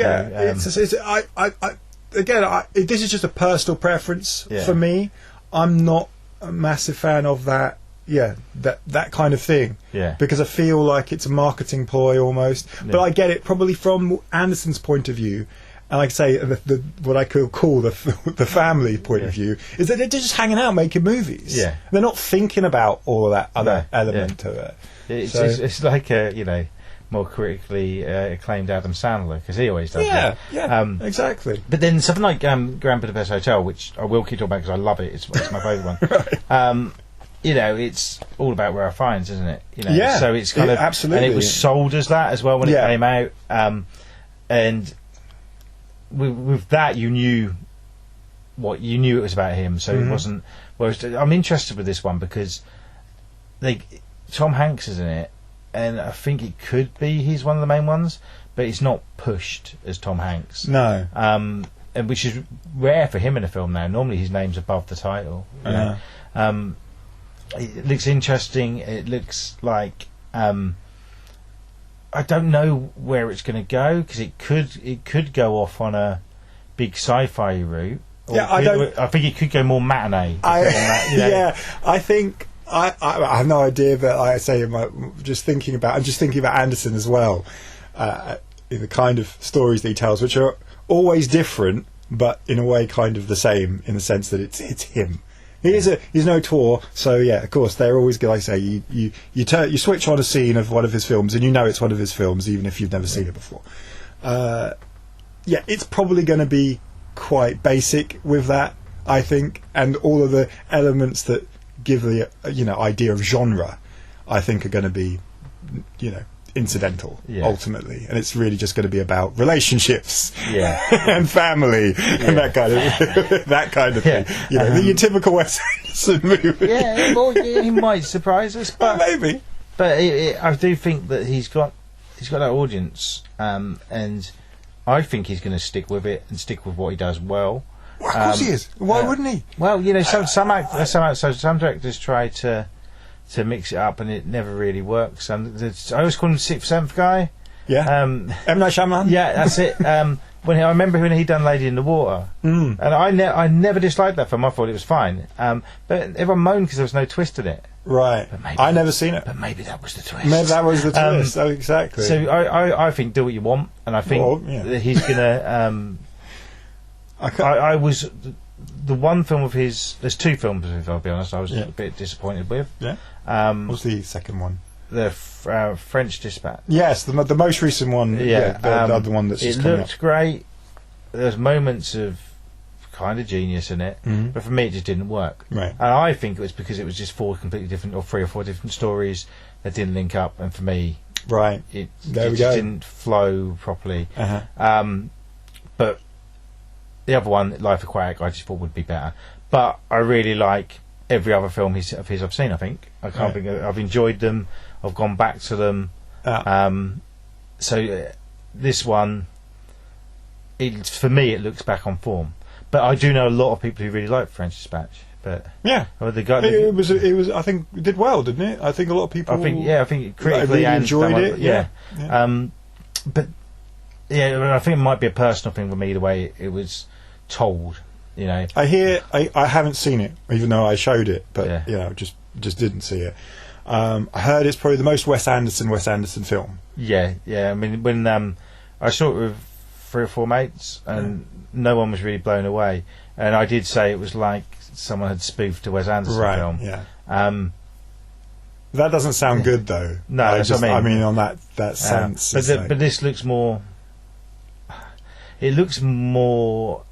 this is just a personal preference for me. I'm not a massive fan of that. Yeah, that kind of thing. Yeah. Because I feel like it's a marketing ploy almost. Yeah. But I get it probably from Anderson's point of view. And like I say, what I could call the family point of view is that they're just hanging out making movies. Yeah. They're not thinking about all of that other element to it. It's like a more critically acclaimed Adam Sandler, because he always does that. Yeah, exactly. But then something like Grand Budapest Hotel, which I will keep talking about because I love it. It's my favourite one. Right. It's all about rare finds, isn't it? Yeah. So it's kind of absolutely, and it was sold as that as well when it came out. And with that, you knew it was about him. So it wasn't. Whereas I'm interested with this one because Tom Hanks is in it, and I think it could be he's one of the main ones, but it's not pushed as Tom Hanks. No. And which is rare for him in a film now. Normally his name's above the title. You know? It looks interesting. It looks like I don't know where it's going to go, because it could go off on a big sci-fi route. I think it could go more matinee. I think I have no idea, but like I say, I'm just thinking about Anderson as well, in the kind of stories that he tells, which are always different, but in a way kind of the same, in the sense that it's him. He's no tour, so of course they're always good. Like I say, you switch on a scene of one of his films, and you know it's one of his films, even if you've never seen it before. It's probably going to be quite basic with that, I think, and all of the elements that give the idea of genre, I think, are going to be incidental ultimately, and it's really just going to be about relationships and family and that kind of thing. Your typical Wes Anderson movie. He might surprise us, but maybe. But I do think that he's got that audience, and I think he's going to stick with it and stick with what he does well. Well, of course he is. Why wouldn't he? Well, some directors try to mix it up, and it never really works. I always call him the 6th, 7th guy. Yeah. M. Night Shyamalan. Yeah, that's it. I remember when he done Lady in the Water, and I never disliked that film. I thought it was fine. But everyone moaned because there was no twist in it. Right. I never seen it. But maybe that was the twist. Maybe that was the twist. Exactly. So I think do what you want, and I think that he's gonna. I was. The one film of his... There's 2 films of his, I'll be honest, I was a bit disappointed with. Yeah. What was the second one? The French Dispatch. Yes, the most recent one. The other one that's just coming up. It looked great. There's moments of kind of genius in it, but for me it just didn't work. Right. And I think it was because it was just 4 completely different, or 3 or 4 different stories that didn't link up, and for me... Right. It just didn't flow properly. But... The other one, Life Aquatic, I just thought would be better. But I really like every other film of his I've seen, I think. I've enjoyed them. I've gone back to them. So this one, for me, it looks back on form. But I do know a lot of people who really like French Dispatch. But the guy, it was. I think it did well, didn't it? I think a lot of people. I think critically really enjoyed it. But I think it might be a personal thing for me, the way it was told. I haven't seen it, even though I showed it, but just didn't see it. I heard it's probably the most Wes Anderson film. I mean, when I saw it with 3 or 4 mates, and no one was really blown away, and I did say it was like someone had spoofed a Wes Anderson film. That doesn't sound good, though. No, I mean on that sense. But this looks more... it looks more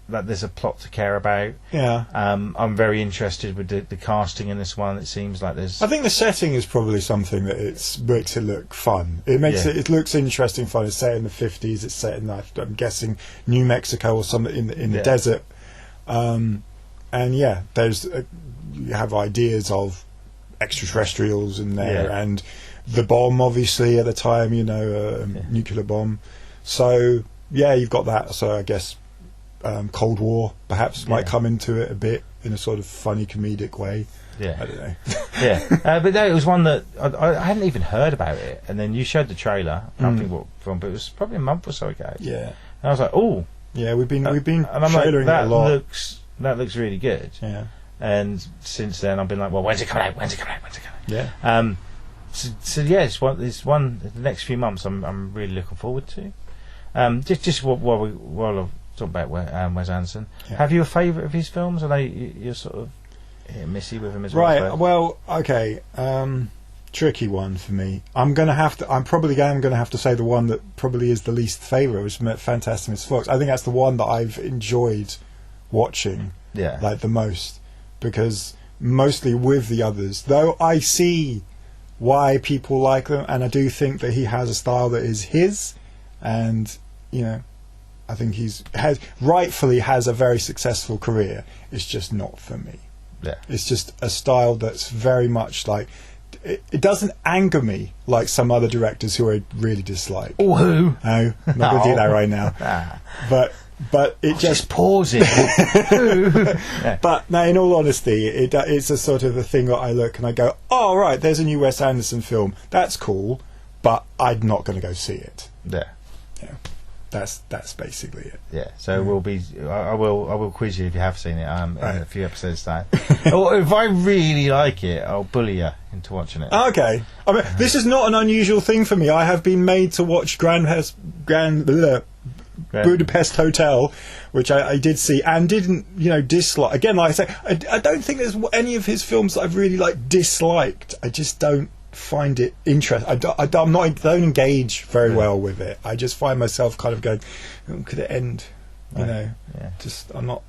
like there's a plot to care about. Yeah. I'm very interested with the casting in this one. It seems like there's... I think the setting is probably something that makes it look fun. It makes it looks interesting, fun. It's set in the 50s. It's set in, I'm guessing, New Mexico or something in the desert. And there's you have ideas of extraterrestrials in there, and the bomb, obviously, at the time, nuclear bomb. So you've got that. So I guess Cold War perhaps might come into it a bit in a sort of funny comedic way. I don't know. But no, it was one that I hadn't even heard about it, and then you showed the trailer. I don't think what film, but it was probably a month or so ago. Yeah, and I was like, oh, yeah, we've been and I'm trailering like, it a lot. That looks really good. Yeah, and since then I've been like, well, when's it coming out? Yeah. So it's one the next few months I'm really looking forward to. Just while I've talked about Wes Anderson, have you a favourite of his films? Are they you're sort of missy with him as well? Right. Well, okay. Tricky one for me. I'm probably going to have to say the one that probably is the least favourite, which is Fantastic Mr. Fox. I think that's the one that I've enjoyed watching like the most, because mostly with the others, though I see why people like them, and I do think that he has a style that is his, and I think rightfully has a very successful career. It's just not for me. It's just a style that's very much like it doesn't anger me like some other directors who I really dislike. Oh, who? No, I'm not going to do that right now. But it just pause it. But no, in all honesty, it's a sort of a thing that I look and I go, oh right, there's a new Wes Anderson film. That's cool, but I'm not going to go see it. Yeah. That's basically it. Yeah. So we'll be. I will quiz you if you have seen it. In a few episodes time. Or if I really like it, I'll bully you into watching it. Okay. I mean, this is not an unusual thing for me. I have been made to watch Budapest Hotel, which I did see and didn't dislike. Again, like I say, I don't think there's any of his films that I've really disliked. I just don't find it interesting. I don't engage very well with it. I just find myself kind of going, could it end? Just I'm not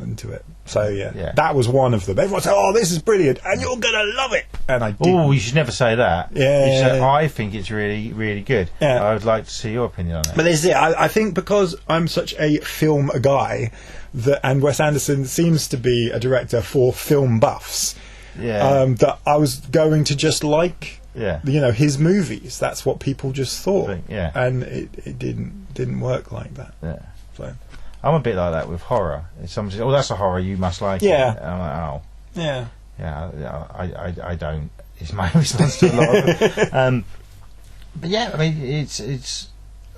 into it. So that was one of them. Everyone said, "Oh, this is brilliant, and you're gonna love it." And I did. Oh, you should never say that. Yeah, you should say, I think it's really, really good. Yeah. I would like to see your opinion on it. But this is it. I think because I'm such a film guy, and Wes Anderson seems to be a director for film buffs. That I was going to just like his movies. That's what people just thought. And it didn't work like that. So I'm a bit like that with horror. If someone says, "Oh, that's a horror, you must like it." And I'm like, "Oh, I don't." Is my response to a lot of it. But I mean, it's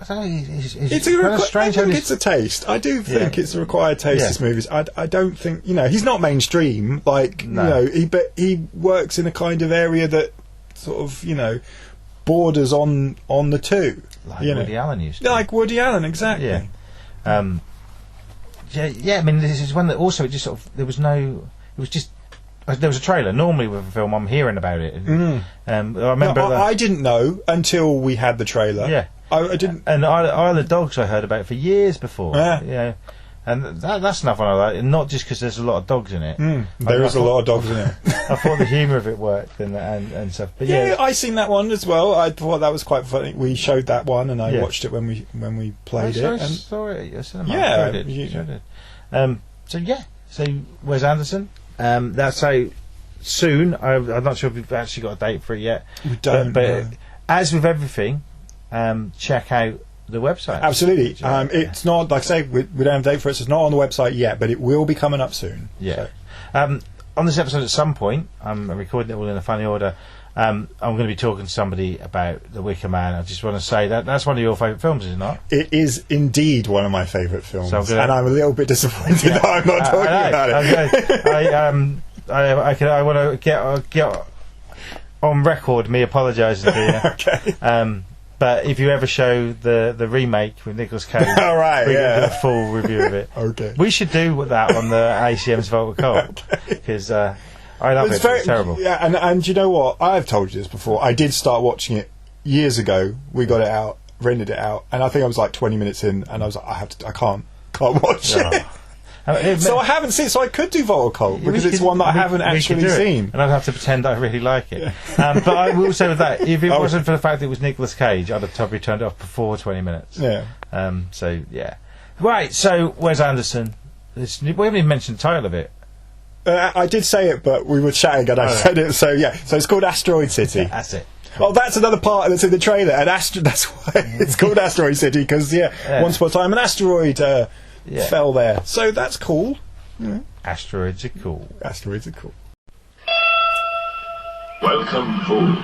I don't know. It's strange. I think it's a taste. I do think it's a required taste. His movies. I don't think he's not mainstream. But he works in a kind of area that sort of borders on the two. Like Woody Allen used to. Like Woody Allen, exactly. Yeah. I mean, this is one that also just sort of there was a trailer. Normally with a film, I'm hearing about it. I remember. I didn't know until we had the trailer. Yeah. I didn't. And Isle of Dogs I heard about for years before. Yeah. And that's another one I like, not just because there's a lot of dogs in it. There is a lot of dogs in it. I thought the humour of it worked and stuff. But I seen that one as well. I thought that was quite funny. We showed that one, and I watched it when we played it. I saw it at cinema. Yeah. So Wes Anderson. That's how soon. I'm not sure if we've actually got a date for it yet. We don't. But as with everything, check out the website. Absolutely. It's not, like I say, we don't have a date for it, so it's not on the website yet, but it will be coming up soon. Yeah. So. On this episode, at some point, I'm recording it all in a funny order. I'm going to be talking to somebody about The Wicker Man. I just want to say that's one of your favourite films, is it not? It is indeed one of my favourite films, and I'm a little bit disappointed that I'm not talking about it. I want to get on record me apologising to you. Okay. But if you ever show the remake with Nicolas Cage, all right, we can do a full review of it. Okay. We should do that on the ACM's Vault Cult, because I love it. It's terrible. Yeah, and you know what? I've told you this before. I did start watching it years ago. We got it out, rented it out, and I think I was like 20 minutes in, and I was like, I can't watch it. So I haven't seen it, so I could do Vault Occult, because it's one that I haven't actually seen. And I'd have to pretend I really like it. But I will say with that, if it wasn't for the fact that it was Nicolas Cage, I'd have probably turned it off before 20 minutes. Yeah. So, yeah. Right, so Wes Anderson. We haven't even mentioned the title of it. I did say it, but we were chatting and I said it, so yeah. So it's called Asteroid City. That's it. Oh, that's another part that's in the trailer, and that's why it's called Asteroid City, because once upon a time an asteroid fell there, so that's cool. Yeah. Asteroids are cool. Asteroids are cool. Welcome, fool.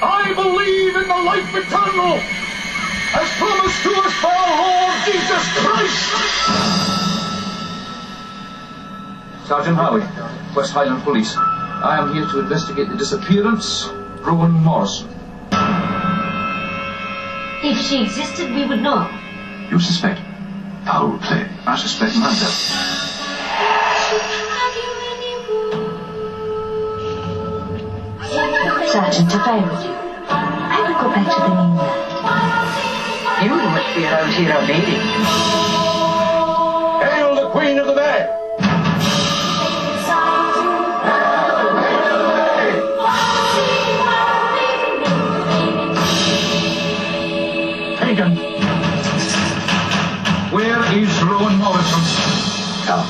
I believe in the life eternal, as promised to us by our Lord Jesus Christ. Sergeant Howie, West Highland Police. I am here to investigate the disappearance of Rowan Morrison. If she existed, we would know. You suspect? Foul play. I suspect murder. Sergeant, if I were you, I would go back to the mainland. You must be around here a lady. Hail the Queen of the Bay! Hagan. Where is Rowan Morrison? Come.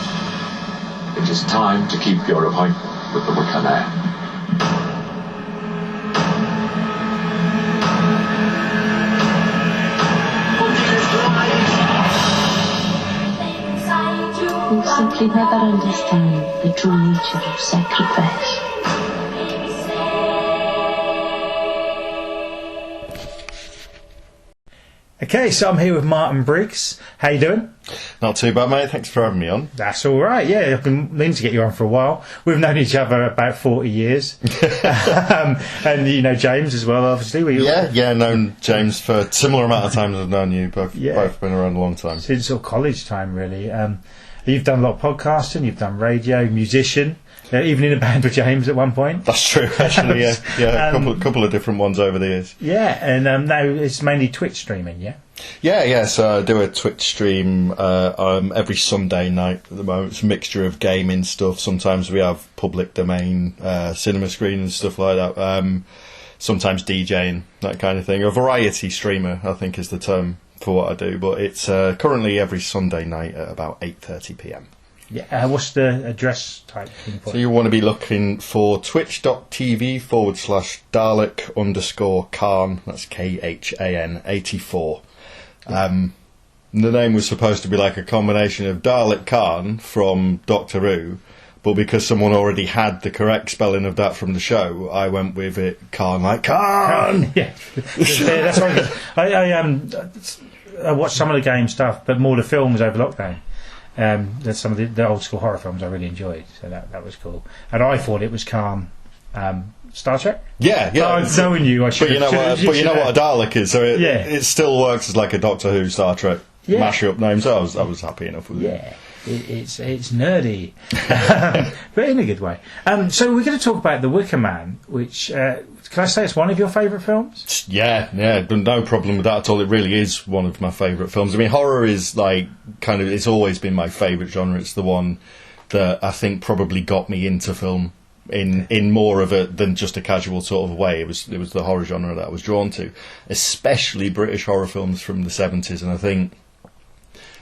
It is time to keep your appointment with the Wicker Man. You simply never understand the true nature of sacrifice. Okay, so I'm here with Martin Briggs. How you doing? Not too bad, mate. Thanks for having me on. That's all right. Yeah, I've been meaning to get you on for a while. We've known each other about 40 years. And you know James as well, obviously. Known James for a similar amount of time as I've known you. Both been around a long time. Since sort of college time, really. You've done a lot of podcasting, you've done radio, musician, even in a band with James at one point. That's true, actually, yeah. A couple of different ones over the years. Yeah, and now it's mainly Twitch streaming, yeah? Yeah, so I do a Twitch stream every Sunday night at the moment. It's a mixture of gaming stuff. Sometimes we have public domain cinema screen and stuff like that. Sometimes DJing, that kind of thing. A variety streamer, I think, is the term for what I do. But it's currently every Sunday night at about 8:30 p.m. Yeah, what's the address type? So you want to be looking for twitch.tv/Dalek_Khan. That's KHAN 84. The name was supposed to be like a combination of Dalek Khan from Doctor Who, but because someone already had the correct spelling of that from the show, I went with it Khan, like Khan. Yeah, that's right. I watched some of the game stuff, but more the films over lockdown. There's some of the old school horror films I really enjoyed, so that was cool. And I thought it was Khan. Star Trek? Yeah. Knowing you, I should. But you know what a Dalek is, so it still works as like a Doctor Who, Star Trek mash-up name. So I was happy enough with it. Yeah, it's nerdy, but in a good way. So we're going to talk about The Wicker Man, which can I say it's one of your favourite films? Yeah, no problem with that at all. It really is one of my favourite films. I mean, horror is like it's always been my favourite genre. It's the one that I think probably got me into film in more of a than just a casual sort of way. It was the horror genre that I was drawn to, especially British horror films from the 70s. And I think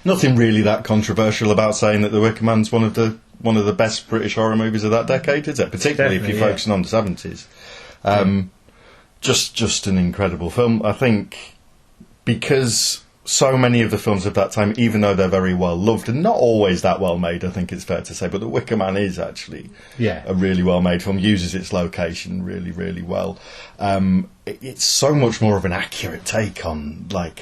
nothing really that controversial about saying that The Wicker Man's one of the best British horror movies of that decade, is it? Particularly if you're focusing on the 70s. Just an incredible film. I think because so many of the films of that time, even though they're very well loved and not always that well made, I think it's fair to say, but The Wicker Man is actually a really well made film, uses its location really, really well. It's so much more of an accurate take on like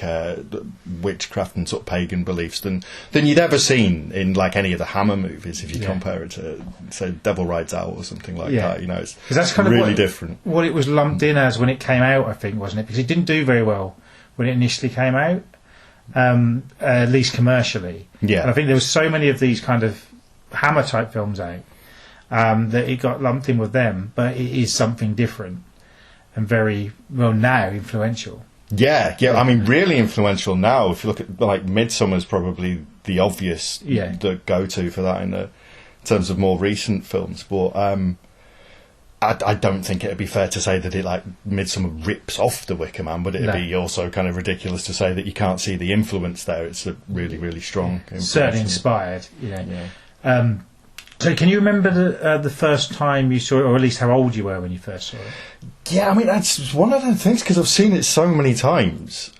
witchcraft and sort of pagan beliefs than you'd ever seen in like any of the Hammer movies, if you compare it to, say, Devil Rides Out or something like that. You know, it's that's kind really of different. What it was lumped in as when it came out, I think, wasn't it? Because it didn't do very well when it initially came out. At least commercially. Yeah. And I think there was so many of these kind of Hammer type films out that it got lumped in with them, but it is something different. and very well now influential. Yeah. I mean, really influential now. If you look at like Midsummer's probably the obvious the go-to for that in terms of more recent films, but I don't think it'd be fair to say that it like Midsummer rips off the Wicker Man, but it'd be also kind of ridiculous to say that you can't see the influence there. It's a really, really strong influence. Certainly inspired. So can you remember the first time you saw it, or at least how old you were when you first saw it? Yeah, I mean, that's one of the things, because I've seen it so many times.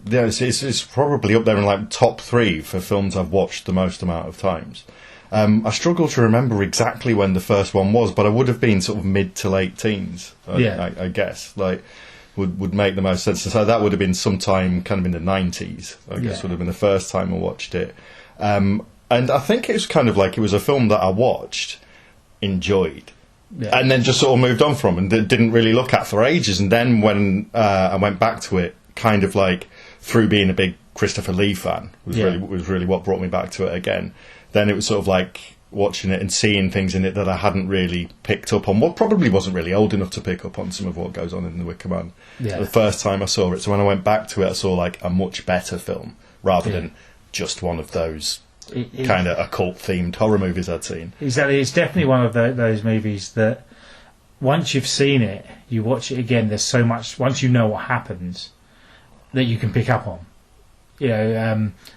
It's probably up there in like top 3 for films I've watched the most amount of times. I struggle to remember exactly when the first one was, but I would have been sort of mid to late teens, I guess. Like, would make the most sense. So that would have been sometime kind of in the 90s, I guess, would have been the first time I watched it. And I think it was kind of like it was a film that I watched, enjoyed, and then just sort of moved on from and didn't really look at for ages. And then when I went back to it, kind of like through being a big Christopher Lee fan, was really what brought me back to it again. Then it was sort of like watching it and seeing things in it that I hadn't really picked up on. What probably wasn't really old enough to pick up on some of what goes on in The Wicker Man. The first time I saw it. So when I went back to it, I saw like a much better film rather than just one of those kind of occult-themed horror movies I'd seen. Exactly. It's definitely one of those movies that once you've seen it, you watch it again, there's so much, once you know what happens, that you can pick up on.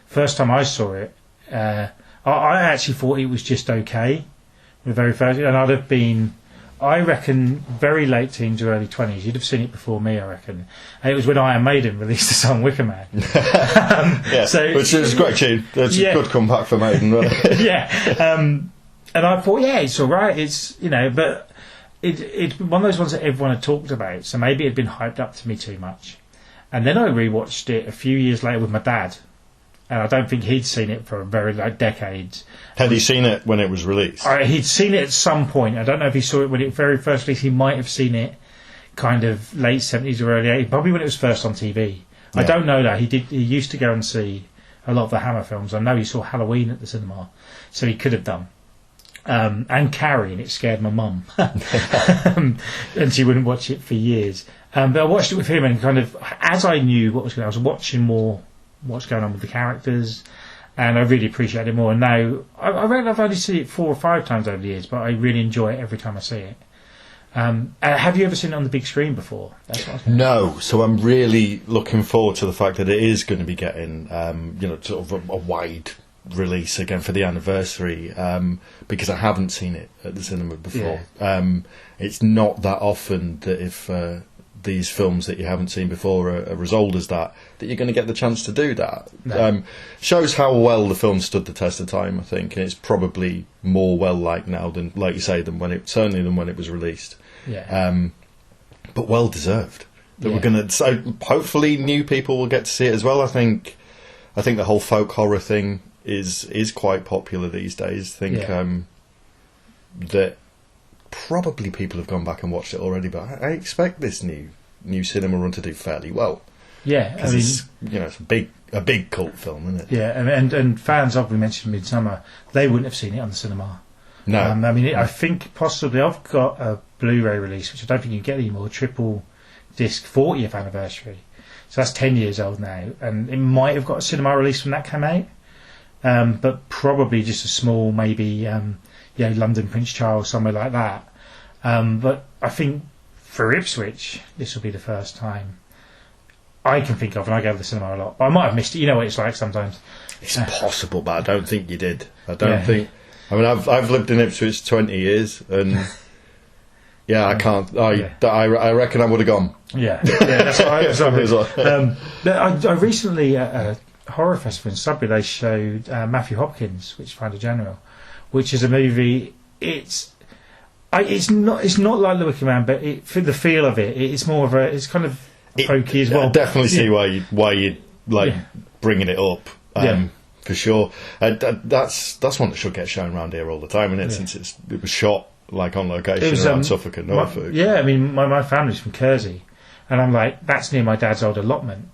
First time I saw it, I actually thought it was just okay, the very first, and I'd have been, I reckon, very late teens or early 20s. You'd have seen it before me, I reckon. And it was when Iron Maiden released the song Wicker Man. Which is great tune. That's a good comeback for Maiden, wasn't it? And I thought, it's all right. It's, but it's one of those ones that everyone had talked about, so maybe it had been hyped up to me too much. And then I rewatched it a few years later with my dad. And I don't think he'd seen it for a very decades. Had he seen it when it was released? He'd seen it at some point. I don't know if he saw it when it very first released. He might have seen it kind of late 70s or early 80s, probably when it was first on TV. I don't know that. He used to go and see a lot of the Hammer films. I know he saw Halloween at the cinema, so he could have done. And Carrie, and it scared my mum. And she wouldn't watch it for years. But I watched it with him, and kind of, as I knew what was going on, I was watching more what's going on with the characters, and I really appreciate it more. And now I reckon I've only seen it 4 or 5 times over the years, but I really enjoy it every time I see it. Have you ever seen it on the big screen before? No, so I'm really looking forward to the fact that it is going to be getting sort of a wide release again for the anniversary, because I haven't seen it at the cinema before. It's not that often that if these films that you haven't seen before are as old as that you're going to get the chance to do that. Shows how well the film stood the test of time, I think, and it's probably more well liked now than, like you say, than when it was released. But well deserved. That we're going to, so hopefully new people will get to see it as well. I think the whole folk horror thing is quite popular these days. I think that probably people have gone back and watched it already, but I expect this new cinema run to do fairly well. I mean, it's a big cult film, isn't it? And fans of, we mentioned Midsummer, they wouldn't have seen it on the cinema. No, I mean, I think possibly I've got a Blu-ray release, which I don't think you can get anymore, triple disc 40th anniversary. So that's 10 years old now, and it might have got a cinema release when that came out, but probably just a small, maybe London Prince Charles, somewhere like that. But I think for Ipswich, this will be the first time I can think of, and I go to the cinema a lot. But I might have missed it. You know what it's like sometimes. It's possible, but I don't think you did. I don't think. I mean, I've lived in Ipswich 20 years, and I can't. I reckon I would have gone. That's what I recently at a horror festival in Sudbury, they showed Matthew Hopkins, Witchfinder General, which is a movie. It's not like The Wicker Man, but for the feel of it, it's more of it's kind of pokey as well. I definitely see why you like bringing it up. For sure. That's one that should get shown around here all the time, isn't it? Since it was shot like on location around Suffolk and Norfolk. I mean, my family's from Kersey, and I'm like, that's near my dad's old allotment.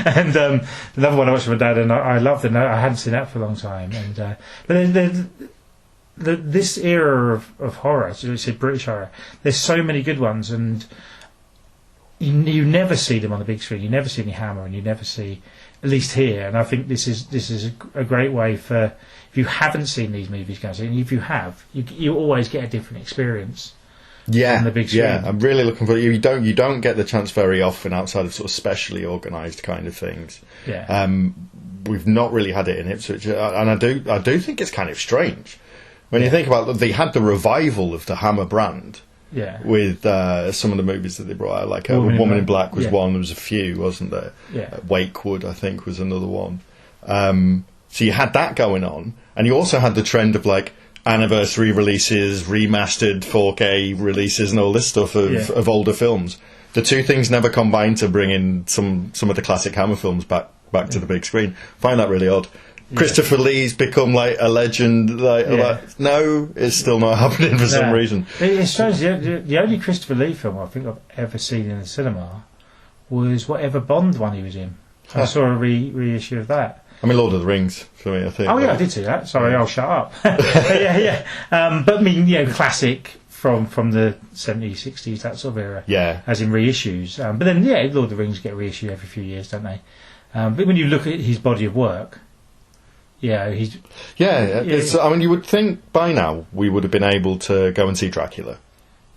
And another one I watched with my dad, and I loved it. I hadn't seen that for a long time. And but this era of horror, so it's British horror, there's so many good ones, and you never see them on the big screen. You never see any Hammer, and you never see, at least here. And I think this is a great way for, if you haven't seen these movies, guys, and if you have, you always get a different experience. Yeah, on the big screen. Yeah, I'm really looking for you. You don't get the chance very often outside of sort of specially organised kind of things. Yeah. We've not really had it in Ipswich, and I do think it's kind of strange when you think about it. They had the revival of the Hammer brand. Yeah. With some of the movies that they brought out, like Woman in Black was one. There was a few, wasn't there? Yeah. Wakewood, I think, was another one. So you had that going on, and you also had the trend of like anniversary releases, remastered 4K releases, and all this stuff of older films. The two things never combined to bring in some of the classic Hammer films back to the big screen. Find that really odd. Yeah. Christopher Lee's become like a legend. No, it's still not happening for some reason. It's strange. The only Christopher Lee film I think I've ever seen in the cinema was whatever Bond one he was in. I saw a reissue of that. I mean, Lord of the Rings for me, I think. Oh yeah, I did see that. Sorry, I'll shut up. yeah. But I mean, classic from the 70s, 60s, that sort of era. Yeah. As in reissues. But then, Lord of the Rings get reissued every few years, don't they? But when you look at his body of work, he's... I mean, you would think by now we would have been able to go and see Dracula.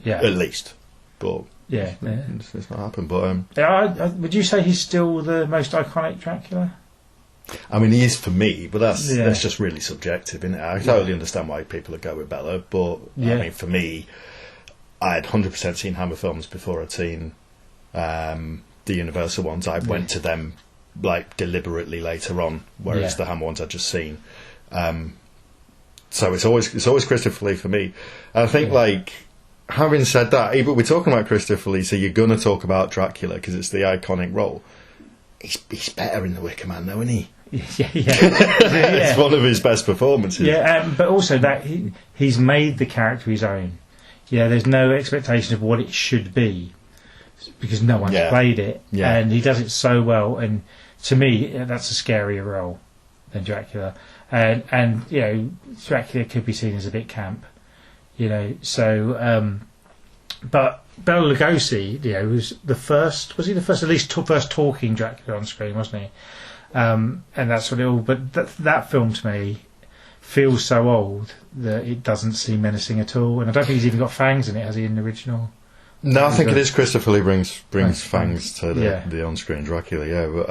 Yeah. At least. But... Yeah. It's not happened, but... would you say he's still the most iconic Dracula? I mean, he is for me, but that's just really subjective, isn't it? I totally understand why people would go with Bella, but I mean, for me, I had 100% seen Hammer films before I'd seen the Universal ones. I went to them like deliberately later on, whereas the Hammer ones I'd just seen. So it's always Christopher Lee for me. And I think like, having said that, even we're talking about Christopher Lee, so you're going to talk about Dracula because it's the iconic role. He's better in The Wicker Man, though, isn't he? It's one of his best performances. Yeah, but also that he's made the character his own. Yeah, there's no expectation of what it should be because no one's played it, and he does it so well. And to me, that's a scarier role than Dracula. And Dracula could be seen as a bit camp. So but Bela Lugosi, was the first. Was he the first? At least first talking Dracula on screen, wasn't he? And that's what it all. But that film to me feels so old that it doesn't seem menacing at all. And I don't think he's even got fangs in it, has he? In the original? No, I think it is Christopher Lee brings fangs to the on-screen Dracula. Yeah, but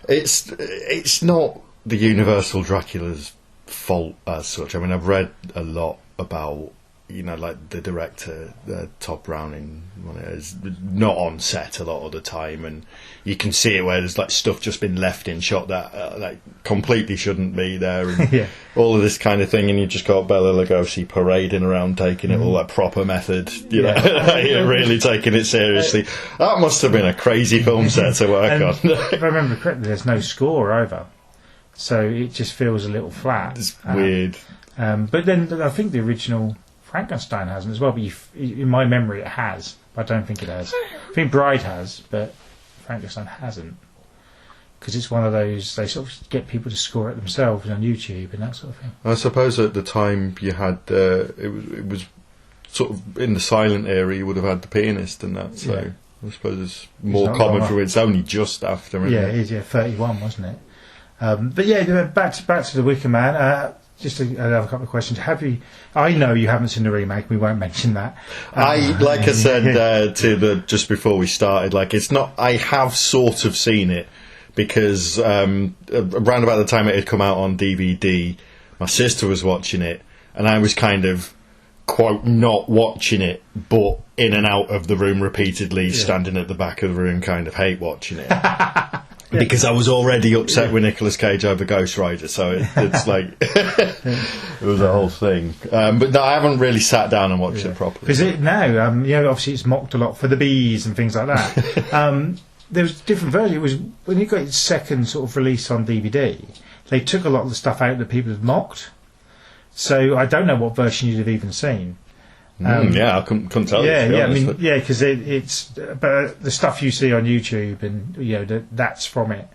it's not the Universal Dracula's fault as such. I mean, I've read a lot about. Like the director, Todd Browning, is not on set a lot of the time, and you can see it where there's like stuff just been left in shot that like completely shouldn't be there, and all of this kind of thing, and you just got Bela Lugosi parading around, taking it all that proper method, really taking it seriously. That must have been a crazy film set to work on. If I remember correctly, there's no score over, so it just feels a little flat. It's weird. But then I think the original Frankenstein hasn't as well, but in my memory it has. I don't think it has. I think Bride has, but Frankenstein hasn't. Because it's one of those, they sort of get people to score it themselves on YouTube and that sort of thing. I suppose at the time you had, it was sort of in the silent era, you would have had The Pianist and that, so I suppose it's more common for it's only just after. It is, 31, wasn't it? But back to The Wicker Man. Just to have a couple of questions. I know you haven't seen the remake. We won't mention that. Like I said just before we started, like it's not. I have sort of seen it because around about the time it had come out on DVD, my sister was watching it, and I was kind of quote not watching it, but in and out of the room repeatedly, standing at the back of the room, kind of hate watching it. Because I was already upset with Nicolas Cage over Ghost Rider, so it's like it was a whole thing. But no, I haven't really sat down and watched it properly. Because obviously it's mocked a lot for the bees and things like that. There was different versions. It was when you got its second sort of release on DVD, they took a lot of the stuff out that people had mocked. So I don't know what version you'd have even seen. I couldn't tell. Because it's but the stuff you see on YouTube and that's from it,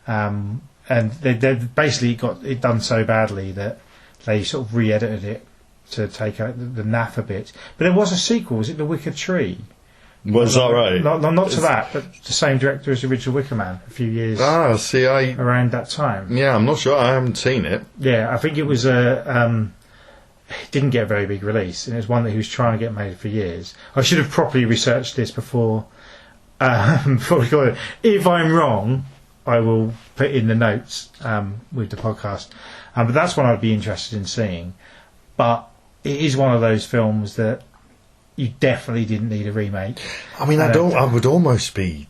and they basically got it done so badly that they sort of re-edited it to take out the naff bit. But there was a sequel. Was it The Wicker Tree? Was that right? Not to that, but the same director as the original Wicker Man, a few years around that time. Yeah, I'm not sure. I haven't seen it. Yeah, I think it was it didn't get a very big release, and it was one that he was trying to get made for years. I should have properly researched this before we got it. If I'm wrong, I will put in the notes with the podcast. But that's one I'd be interested in seeing. But it is one of those films that you definitely didn't need a remake. I mean, I would almost be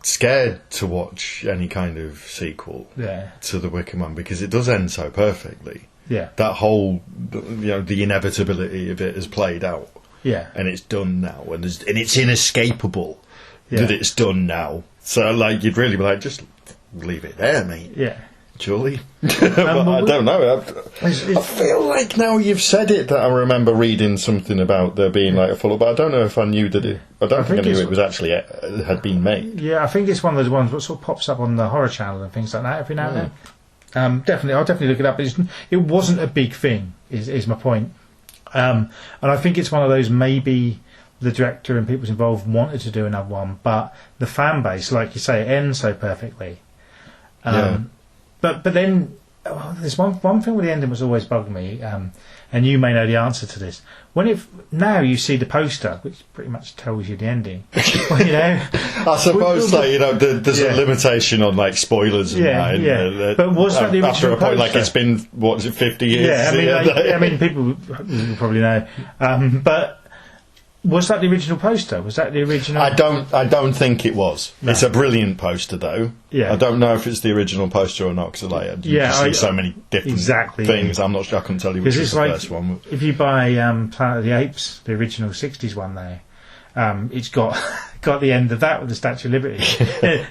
scared to watch any kind of sequel to The Wicker Man because it does end so perfectly. Yeah, that whole, the inevitability of it has played out. Yeah, and it's done now, and it's inescapable that it's done now. So, like, you'd really be like, just leave it there, mate. Yeah. Surely. But I don't know. I feel like now you've said it that I remember reading something about there being like a follow-up, but I don't know if I knew that I think I knew it was actually had been made. Yeah, I think it's one of those ones that sort of pops up on the Horror Channel and things like that every now and then. I'll definitely look it up. But it wasn't a big thing, is my point. And I think it's one of those, maybe the director and people involved wanted to do another one, but the fan base, like you say, it ends so perfectly. But then there's one thing with the ending was always bugged me, and you may know the answer to this. Now you see the poster, which pretty much tells you the ending. I suppose there's a limitation on like spoilers and that. But was that the original after a point, poster? like it's been 50 years? Yeah, I mean, people will probably know, but. Was that the original poster? Was that the original? I don't think it was. No. It's a brilliant poster, though. Yeah. I don't know if it's the original poster or not because you see so many different things. I'm not sure. I couldn't tell you which is the first one. If you buy Planet of the Apes, the original '60s one, there, it's got the end of that with the Statue of Liberty.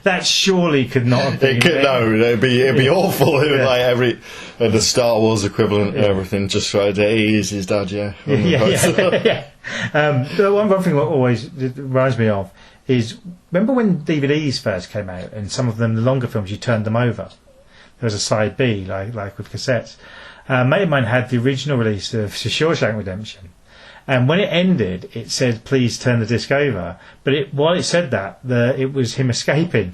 That surely could not have been. It'd be awful. It was like the Star Wars equivalent, everything. Just right. He is his dad. Yeah. The one thing that always reminds me of is, remember when DVDs first came out and some of them, the longer films, you turned them over. There was a side B, like with cassettes. A mate of mine had the original release of Shawshank Redemption, and when it ended it said please turn the disc over, but while it said that, it was him escaping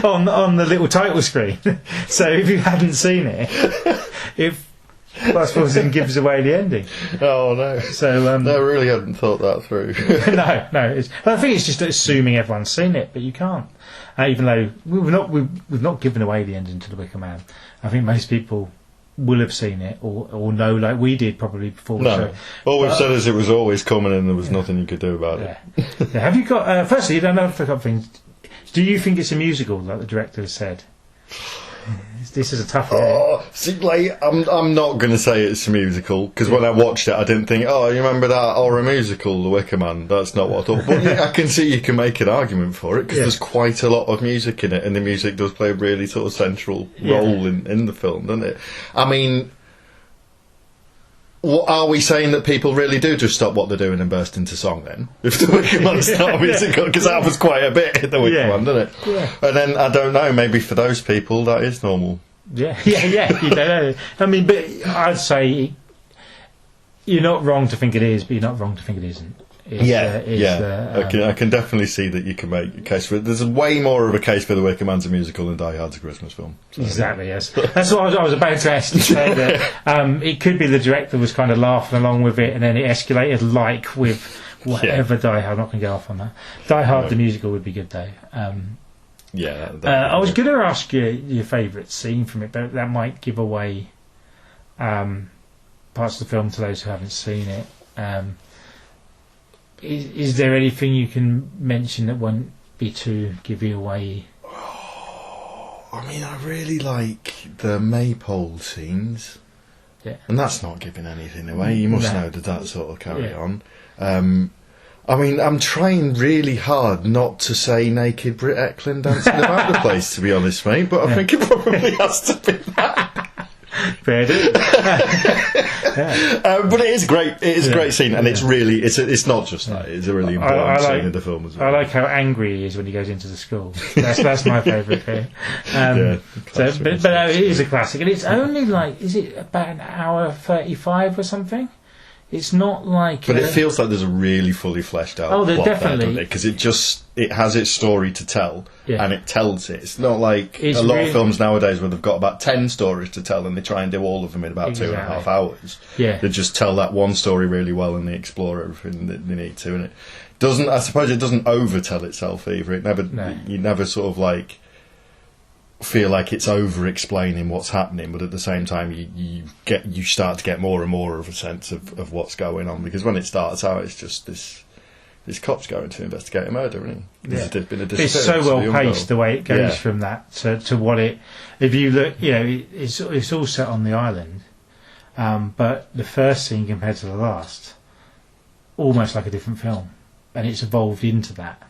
on the little title screen. So if you hadn't seen it, I suppose it gives away the ending. Oh no! So I really hadn't thought that through. No. I think it's just assuming everyone's seen it, but you can't. Even though we've not given away the ending to The Wicker Man, I think most people will have seen it or know, like we did probably before. No, all we've said is it was always coming, and there was nothing you could do about it. Have you got? Firstly, you don't know if I've got things. Do you think it's a musical, like the director has said? This is a tough one. I'm not going to say it's a musical because when I watched it, I didn't think, you remember that horror musical, The Wicker Man? That's not what I thought. But I can see you can make an argument for it because there's quite a lot of music in it, and the music does play a really sort of central role in the film, doesn't it? I mean, are we saying that people really do just stop what they're doing and burst into song then? If The Wicker Man's not a musical, because that was quite a bit in The Wicker Man, didn't it? Yeah. And then, I don't know, maybe for those people that is normal. Yeah, you don't know. I mean, but I'd say you're not wrong to think it is, but you're not wrong to think it isn't. I can definitely see that you can make a case for it. There's way more of a case for The Wicker Man's a musical than Die Hard's a Christmas film. So. Exactly, yes. That's what I was about to ask you. That it could be the director was kind of laughing along with it, and then it escalated like with whatever Die Hard. I'm not going to go off on that. Die Hard the musical would be good though. I was going to ask you your favourite scene from it, but that might give away parts of the film to those who haven't seen it. Is there anything you can mention that won't be to give you away? I mean, I really like the maypole scenes. Yeah. And that's not giving anything away. You must know that sort of carry on. I mean, I'm trying really hard not to say naked Brit Eklund dancing about the place, to be honest, mate, but I think it probably has to be that. Fair do. But it is great. It is a great scene, and it's really it's not just that. It's a really important scene in the film as well. I like how angry he is when he goes into the school. That's my favourite thing. But it is a classic, and it's only is it about an hour 35 or something? It's not like... But it feels like there's a really fully fleshed out plot definitely. Because it has its story to tell, and it tells it. It's not like a lot of films nowadays where they've got about 10 stories to tell and they try and do all of them in about 2.5 hours. Yeah. They just tell that one story really well and they explore everything that they need to. And it doesn't... I suppose it doesn't overtell itself either. It never... No. You never sort of feel like it's over explaining what's happening, but at the same time you start to get more and more of a sense of what's going on, because when it starts out it's just this cop's going to investigate a murder, isn't he? Yeah. There's been a it's so well paced the way it goes from that to what it, if you look, it's all set on the island, but the first scene compared to the last, almost like a different film, and it's evolved into that.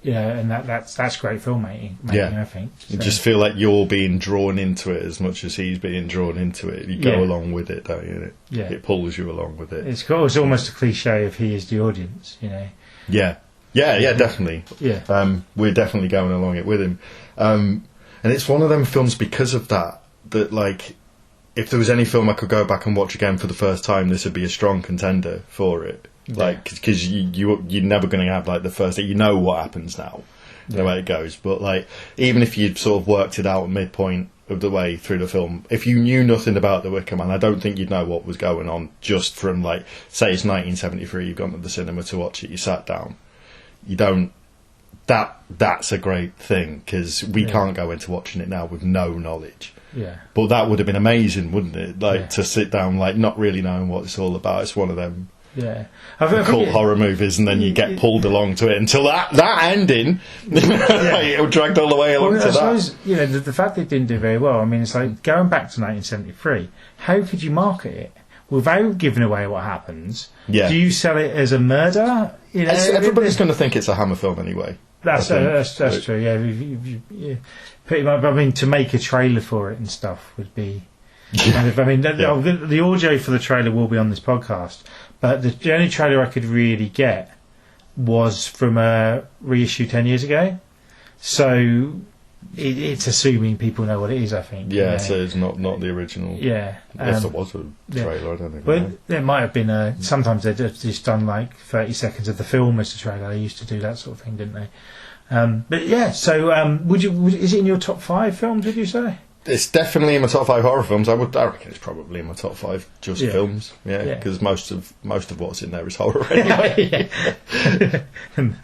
And that's great filmmaking, I think. So. You just feel like you're being drawn into it as much as he's being drawn into it. You go along with it, don't you? It pulls you along with it. It's almost a cliche of he is the audience, Yeah, definitely. Yeah. We're definitely going along it with him. And it's one of them films because of that, if there was any film I could go back and watch again for the first time, this would be a strong contender for it. Because you're never going to have the first. You know what happens now, the way it goes. But even if you'd sort of worked it out at midpoint of the way through the film, if you knew nothing about the Wicker Man, I don't think you'd know what was going on just from say it's 1973. You've gone to the cinema to watch it. You sat down. You don't. That's a great thing because we can't go into watching it now with no knowledge. Yeah. But that would have been amazing, wouldn't it? To sit down not really knowing what it's all about. It's one of them. Yeah, cult horror movies, and then you get pulled along to it until that ending. It dragged all the way along to that. I suppose the fact that it didn't do very well. I mean, it's like going back to 1973. How could you market it without giving away what happens? Yeah. Do you sell it as a murder? Everybody's going to think it's a Hammer film anyway. That's true. Yeah, pretty much. I mean, to make a trailer for it and stuff would be. The audio for the trailer will be on this podcast. But the only trailer I could really get was from a reissue 10 years ago. So it's assuming people know what it is, I think. Yeah, so it's not the original. Yeah. If there was a trailer, I don't think. Well, there might have been sometimes they've just done 30 seconds of the film as a trailer. They used to do that sort of thing, didn't they? But yeah, so is it in your top 5 films, would you say? It's definitely in my top 5 horror films. I reckon it's probably in my top 5 films. Yeah, because most of what's in there is horror anyway. I'm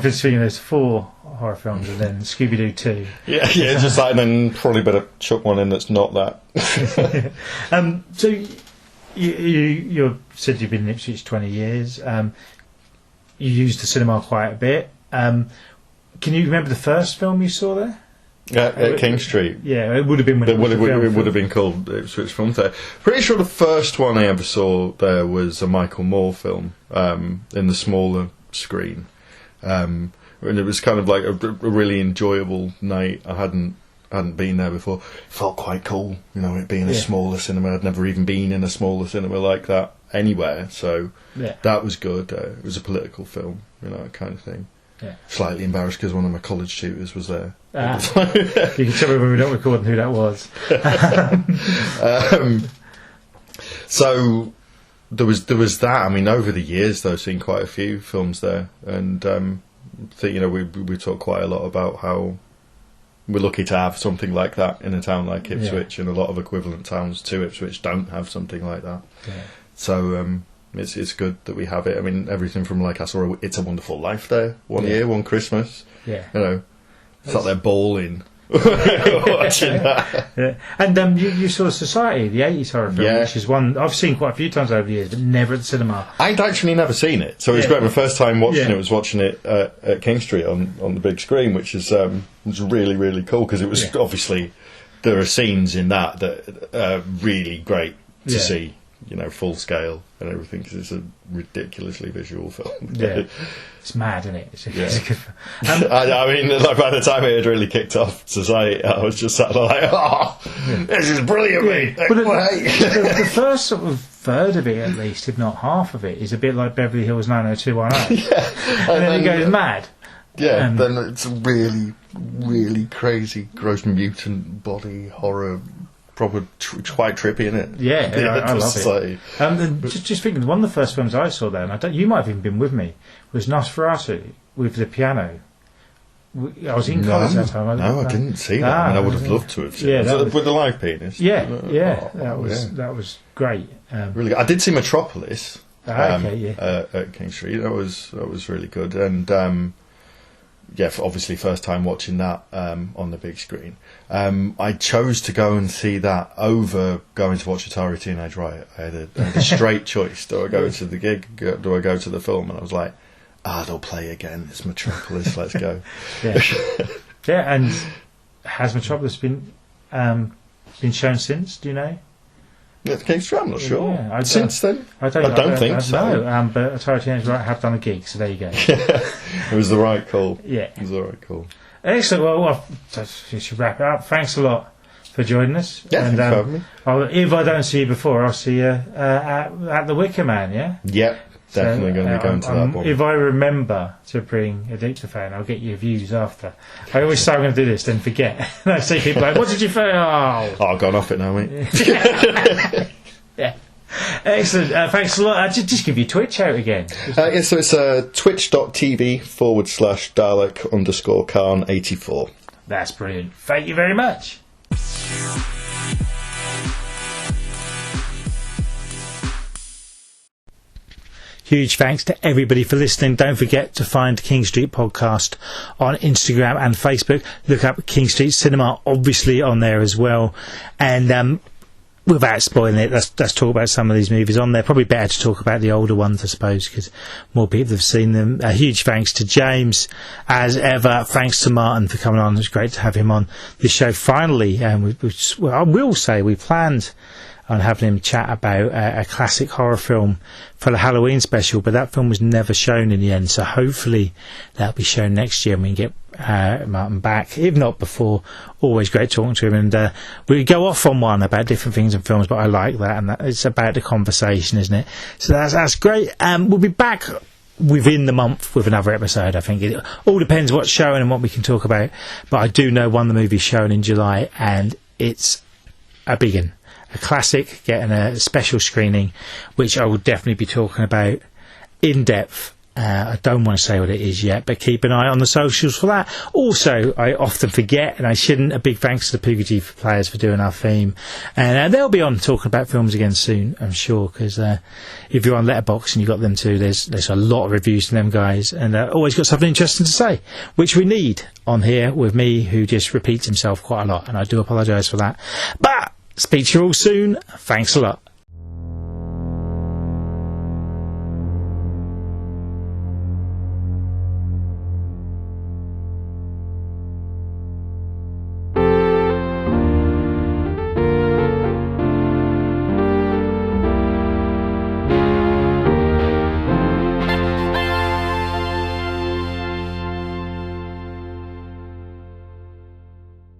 just thinking there's 4 horror films and then Scooby-Doo 2. Yeah, just and then probably better chuck one in that's not that. So you said you've been in Ipswich 20 years. You used the cinema quite a bit. Can you remember the first film you saw there? At King Street. Yeah, it would have been when it would have been called Ipswich Film Theatre. Pretty sure the first one I ever saw there was a Michael Moore film in the smaller screen, and it was kind of like a really enjoyable night. I hadn't been there before. It felt quite cool, it being a smaller cinema. I'd never even been in a smaller cinema like that anywhere, so that was good. It was a political film, that kind of thing. Yeah. Slightly embarrassed because one of my college tutors was there. You can tell me when we're not recording who that was. So there was that. I mean, over the years, though, I've seen quite a few films there, and we talk quite a lot about how we're lucky to have something like that in a town like Ipswich, and a lot of equivalent towns to Ipswich don't have something like that. Yeah. So. It's good that we have it. I mean, everything from I saw It's a Wonderful Life there one year, one Christmas. Yeah, it's like they're bawling watching that. Yeah. And you saw Society, the 80s horror film, which is one I've seen quite a few times over the years, but never at the cinema. I'd actually never seen it, so it was great. My first time watching it was watching it at King Street on the big screen, which was really, really cool because it was obviously there are scenes in that are really great to see. full scale and everything, because it's a ridiculously visual film. Yeah, it's mad, isn't it? It's a good film. I mean, like, by the time it had really kicked off to say, I was just sat there like, this is brilliant, mate. But the first sort of third of it, at least, if not half of it, is a bit like Beverly Hills 90210. And then it goes mad. Yeah, then it's a really, really crazy, gross mutant body horror, proper quite trippy, isn't it? Yeah, I love it. Just thinking, one of the first films I saw there, and you might have even been with me, was Nosferatu with the piano. I was in college that time. I didn't see that. I would have loved to have seen it. With the live penis. That was great. Really good. I did see Metropolis at King Street. That was really good. And obviously first time watching that on the big screen. I chose to go and see that over going to watch Atari Teenage Riot. I had a straight choice. Do I go to the gig? Do I go to the film? And I was like, they'll play again. It's Metropolis. Let's go. And has Metropolis been shown since? Do you know? At King Street, I'm not sure. Yeah, since then, I don't think so. No, but Atari Teenage Riot have done a gig, so there you go. It was the right call. Yeah, it was the right call. Excellent. Well, we should wrap it up. Thanks a lot for joining us. Yeah, thanks for having me. If I don't see you before, I'll see you at the Wicker Man. Yeah. Yep. Definitely going to be going to that one. If I remember to bring a dictaphone, I'll get your views after. I always say I'm going to do this, then forget. And I see people like, what did you think? I've gone off it now, mate. Yeah. Excellent. Thanks a lot. Just give your Twitch out again. So it's twitch.tv/Dalek_Khan84. That's brilliant. Thank you very much. Huge thanks to everybody for listening. Don't forget to find King Street Podcast on Instagram and Facebook. Look up King Street Cinema, obviously, on there as well. And without spoiling it, let's talk about some of these movies on there. Probably better to talk about the older ones, I suppose, because more people have seen them. A huge thanks to James, as ever. Thanks to Martin for coming on. It was great to have him on this show finally. And I will say we planned on having him chat about a classic horror film for the Halloween special, but that film was never shown in the end, so hopefully that'll be shown next year and we can get Martin back, if not before. Always great talking to him, and we go off on one about different things in films, but I like that, and it's about the conversation, isn't it? So that's great. We'll be back within the month with another episode. I think it all depends what's showing and what we can talk about, but I do know one of the movies shown in July, and it's a big one. A classic, getting a special screening, which I will definitely be talking about in depth. I don't want to say what it is yet, but keep an eye on the socials for that. Also, I often forget, and I shouldn't, a big thanks to the PVG players for doing our theme. And they'll be on talking about films again soon, I'm sure, because if you're on Letterboxd and you've got them too, there's a lot of reviews from them guys, and always got something interesting to say, which we need on here with me, who just repeats himself quite a lot, and I do apologise for that. But speak to you all soon. Thanks a lot.